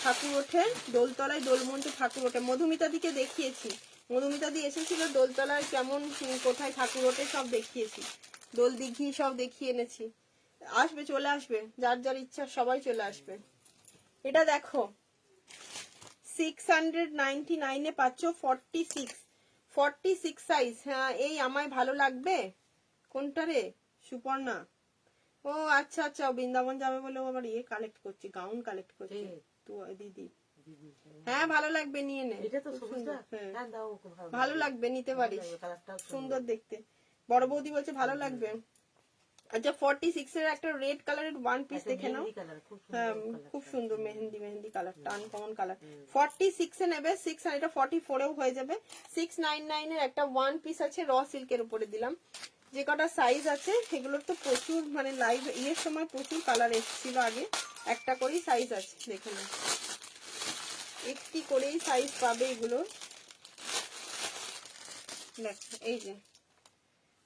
ঠাকুর ওঠে দোলতলায়, দোলমঞ্চে ঠাকুর ওঠে। মধুমিতা দিকে দেখিয়েছি, মধুমিতা দি এসেছিল দোলতলায়, কেমন কোথায় ঠাকুর ওঠে সব দেখিয়েছি, দোল দিঘি সব দেখিয়ে এনেছি। আসবে, চলে আসবে, যার যার ইচ্ছা সবাই চলে আসবে। এটা দেখো 699-এ পাচ্ছ, 46, 46 সাইজ। হ্যাঁ, এই আমায় ভালো লাগবে কোনটা রে সুপর্ণা? ও আচ্ছা আচ্ছা, বৃন্দাবন যাবে বলে ও আবার ইয়ে কালেক্ট করছি, গাউন কালেক্ট করছি। তো দিদি হ্যাঁ ভালো লাগবে, নিয়ে নে। এটা তো খুব সবুজটা। সুন্দর, হ্যাঁ হ্যাঁ দাও ওকে, ভালো ভালো লাগবে, নিতে পারিস, কালারটাও সুন্দর দেখতে। বড় বৌদি বলছে ভালো লাগবে। আচ্ছা 46 এর একটা রেড কালারের ওয়ান পিস দেখে নাও। কালার, খুব হ্যাঁ সুন্দর খুব সুন্দর, মেহেন্দি মেহেন্দি কালারটা, আনকমন কালার। 46 এ নেবে, 6 আর এটা 44 এও হয়ে যাবে। 699 এর একটা ওয়ান পিস আছে, র সিল্কের উপরে দিলাম। যে কটা সাইজ আছে সেগুলোর তো প্রচুর, মানে লাইভ ইয়ের সময় প্রচুর কালার এসেছিল আগে। একটা করেই সাইজ আছে, দেখে নাও, একটি করেই সাইজ পাবে এগুলো। দেখ এই যে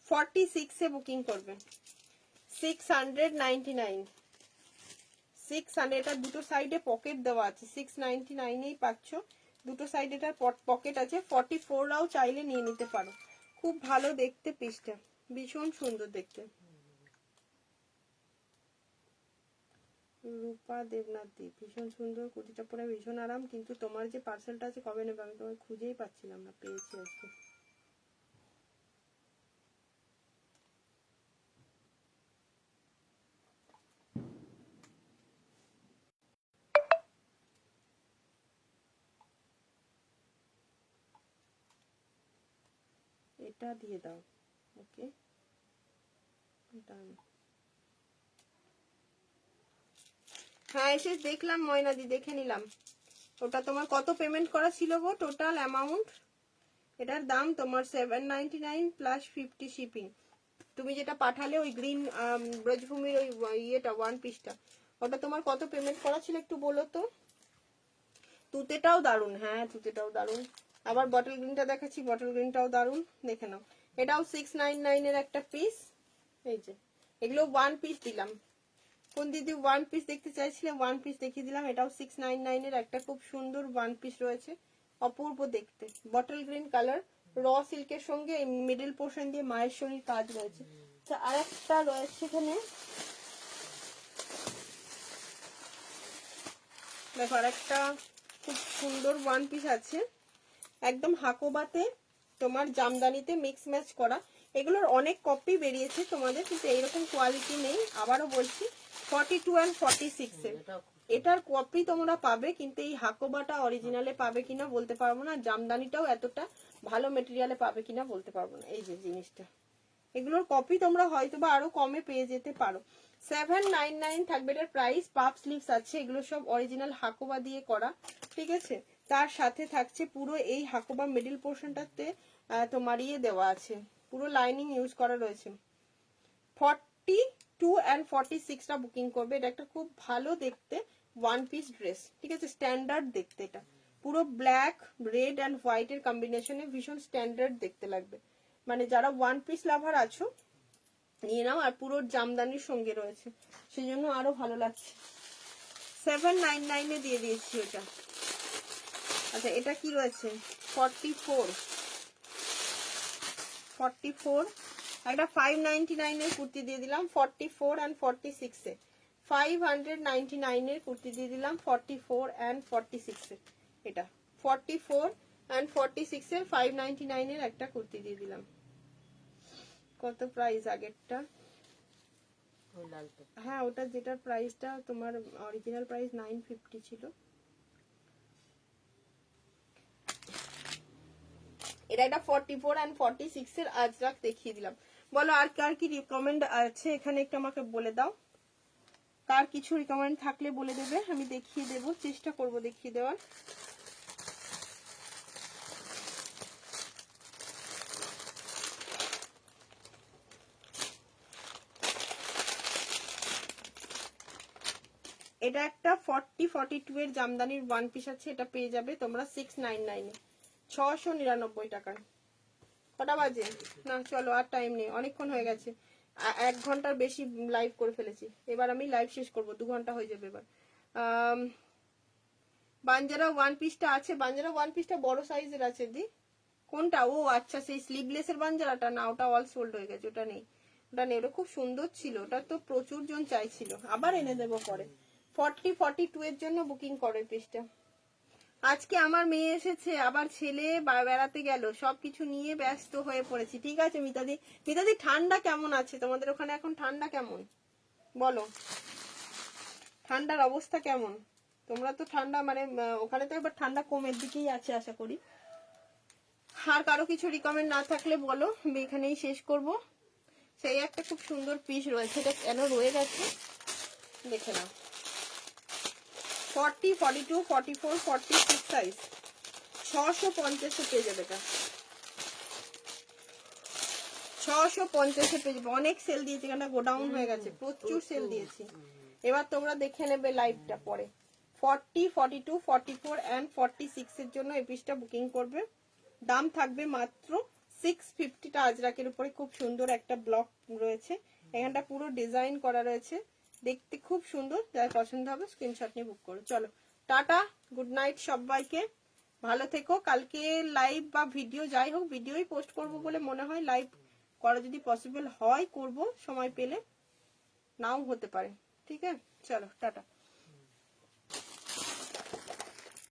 46 এ বুকিং করবে, 699, 600। এটা দুটো সাইডে পকেট দেওয়া আছে, 699 পাচ্ছ। দুটো সাইডে এটার পকেট আছে। 44রাও চাইলে নিয়ে নিতে পারো। খুব ভালো দেখতে পিসটা, ভীষণ সুন্দর দেখতে। রূপা দেবনাথ দি, ভীষণ সুন্দর কুর্তিটা পরে ভীষণ আরাম। কিন্তু তোমার যে পার্সেলটা আছে কবে নেবে? আমি তোমায় খুঁজেই পাচ্ছিলাম না, পেয়েছি আজকে। এটা দিয়ে দাও, ওকে ডান। হ্যাঁ এসে দেখলাম ময়নাদি, দেখে নিলাম। ওটা তোমার কত পেমেন্ট করা ছিল গো, টোটাল অ্যামাউন্ট? এটার দাম তোমার 799 প্লাস 50 শিপিং। তুমি যেটা পাঠালে ওই গ্রিন ব্রজভূমির ওই ইয়েটা ওয়ান পিসটা, ওটা তোমার কত পেমেন্ট করা ছিল একটু বলো তো। তুতেটাও দারুন, হ্যাঁ তুতেটাও দারুন। আবার বটল গ্রিনটা দেখাচ্ছি, বটল গ্রিনটাও দারুন, দেখে নাও। এটাও 699 এর একটা পিস। এই যে এগুলো ওয়ান পিস দিলাম। কোন দিদি ওয়ান পিস দেখতে চাইছিলে, ওয়ান পিস দেখিয়ে দিলাম। এটাও 699 এর একটা খুব সুন্দর ওয়ান পিস রয়েছে, অপূর্ব দেখতে। বটল গ্রিন কালার, র সিল্কের সঙ্গে এই মিডল পোর্শন দিয়ে মায়ের শরীর কাজ রয়েছে। আর একটা রয়েছে এখানে, দেখো আর একটা খুব সুন্দর ওয়ান পিস আছে, একদম হাকোবাতে তোমার জামদানিতে মিক্স ম্যাচ করা। এগুলোর অনেক কপি বেরিয়েছে তোমাদের, কিন্তু এইরকম কোয়ালিটি নেই। আবারও বলছি 42 and 46 এর এটার কপি তোমরা পাবে, কিন্তু এই হাকোবাটা অরিজিনালে পাবে কিনা বলতে পারবো না। জামদানিটাও এতটা ভালো মেটেরিয়ালে পাবে কিনা বলতে পারবো না। এই যে জিনিসটা, এগুলোর কপি তোমরা হয়তো বা আরো কমে পেয়ে যেতে পারো। 799 থাকবে এটার প্রাইস। পাফ স্লিভস আছে, এগুলো সব অরিজিনাল হাকোবা দিয়ে করা, ঠিক আছে। তার সাথে থাকছে পুরো এই হাকোবা মিডল পোর্শনটাতে তোমার ইয়ে দেওয়া আছে, পুরো লাইনিং ইউজ করা রয়েছে। 42 and 46টা বুকিং করবে। এটা একটা খুব ভালো দেখতে ওয়ান পিস ড্রেস, ঠিক আছে, স্ট্যান্ডার্ড দেখতে। এটা পুরো ব্ল্যাক রেড অ্যান্ড হোয়াইট এর কম্বিনেশনে ভীষণ স্ট্যান্ডার্ড দেখতে লাগবে। মানে যারা ওয়ান পিস লাভার আছো নিয়ে নাও। আর পুরো জামদানির সঙ্গে রয়েছে, সেই জন্য আরো ভালো লাগছে। 799 এ দিয়ে দিয়েছি ওটা। আচ্ছা এটা কি রয়েছে, 44 একটা 599 এর কুর্তি দিয়ে দিলাম। 44 and 46 এ 599 এর কুর্তি দিয়ে দিলাম। 44 and 46 এ এটা 44 and 46 এর 599 এর একটা কুর্তি দিয়ে দিলাম। কত প্রাইস আগেরটা? হ্যাঁ ওটা যেটার প্রাইসটা তোমার অরিজিনাল প্রাইস 950 ছিল। এটা একটা 44 and 46 এর আজরাক দেখিয়ে দিলাম। বলো আর কার কি রিকমেন্ড আছে এখানে, একটু আমাকে বলে দাও। কার কিছু রিকমেন্ড থাকলে বলে দেবে, আমি দেখিয়ে দেবো, চেষ্টা করব দেখিয়ে দেওয়ার। এটা একটা 42 এর জামদানির ওয়ান পিস আছে, এটা পেয়ে যাবে তোমরা 699 এ, 699 টাকায়। কটা বাজে? না চলো আর টাইম নেই, অনেকক্ষণ হয়ে গেছে, 1 ঘন্টার বেশি লাইভ করে ফেলেছি। এবার আমি লাইভ শেষ করব, 2 ঘন্টা হয়ে যাবে এবার। বাঞ্জারা ওয়ান পিসটা আছে, বাঞ্জারা ওয়ান পিসটা বড় সাইজের আছে দি। কোনটা? ও আচ্ছা সেই স্লিভলেস এর বাঞ্জারাটা না, ওটা অল সোল্ড হয়ে গেছে, ওটা নেই, ওটা নেই। ওটা খুব সুন্দর ছিল, ওটা তো প্রচুর জন চাইছিল, আবার এনে দেবো পরে। 42 এর জন্য বুকিং করো এই পিসটা। আজকে আমার মেয়ে এসেছে, আবার ছেলে বেড়াতে গেল, সবকিছু নিয়ে ব্যস্ত হয়ে পড়েছি। ঠিক আছে মিতাদি। মিতাদি ঠান্ডা কেমন আছে তোমাদের ওখানে? এখন ঠান্ডা কেমন বলো, ঠান্ডার অবস্থা কেমন? তোমরা তো ঠান্ডা মানে ওখানে তো এবার ঠান্ডা কমের দিকেই আছে আশা করি। আর কারো কিছু রিকমেন্ড না থাকলে বলো, আমি এখানেই শেষ করব। সেই একটা খুব সুন্দর পিস রয়েছে, এটা কেন রয়ে গেছে দেখে নাও। 40, 42, 44, 46 সাইজ, 650 পেয়ে যাবে এটা, 650 পেয়ে যাবে। অনেক সেল দিয়েছি, এখানটা গোডাউন হয়ে গেছে, প্রচুর সেল দিয়েছি। এবার তোমরা দেখে নেবে লাইভটা পরে। 40, 42, 44 অ্যান্ড 46 এর জন্য এই পিসটা বুকিং করবে। দাম থাকবে মাত্র 650 টা আজরাকের উপরে। খুব সুন্দর একটা ব্লক রয়েছে, এখানটা পুরো ডিজাইন করা রয়েছে, দেখতে খুব সুন্দর। যার পছন্দ হবে স্ক্রিনশট নিয়ে বুক করো। চলো টাটা, গুড নাইট সবাইকে, ভালো থেকো। কালকে লাইভ বা ভিডিও যাই হোক, ভিডিওই পোস্ট করব বলে মনে হয়, লাইভ করা যদি পসিবল হয় করব, সময় পেলে নাও হতে পারে। ঠিক আছে, চলো টাটা।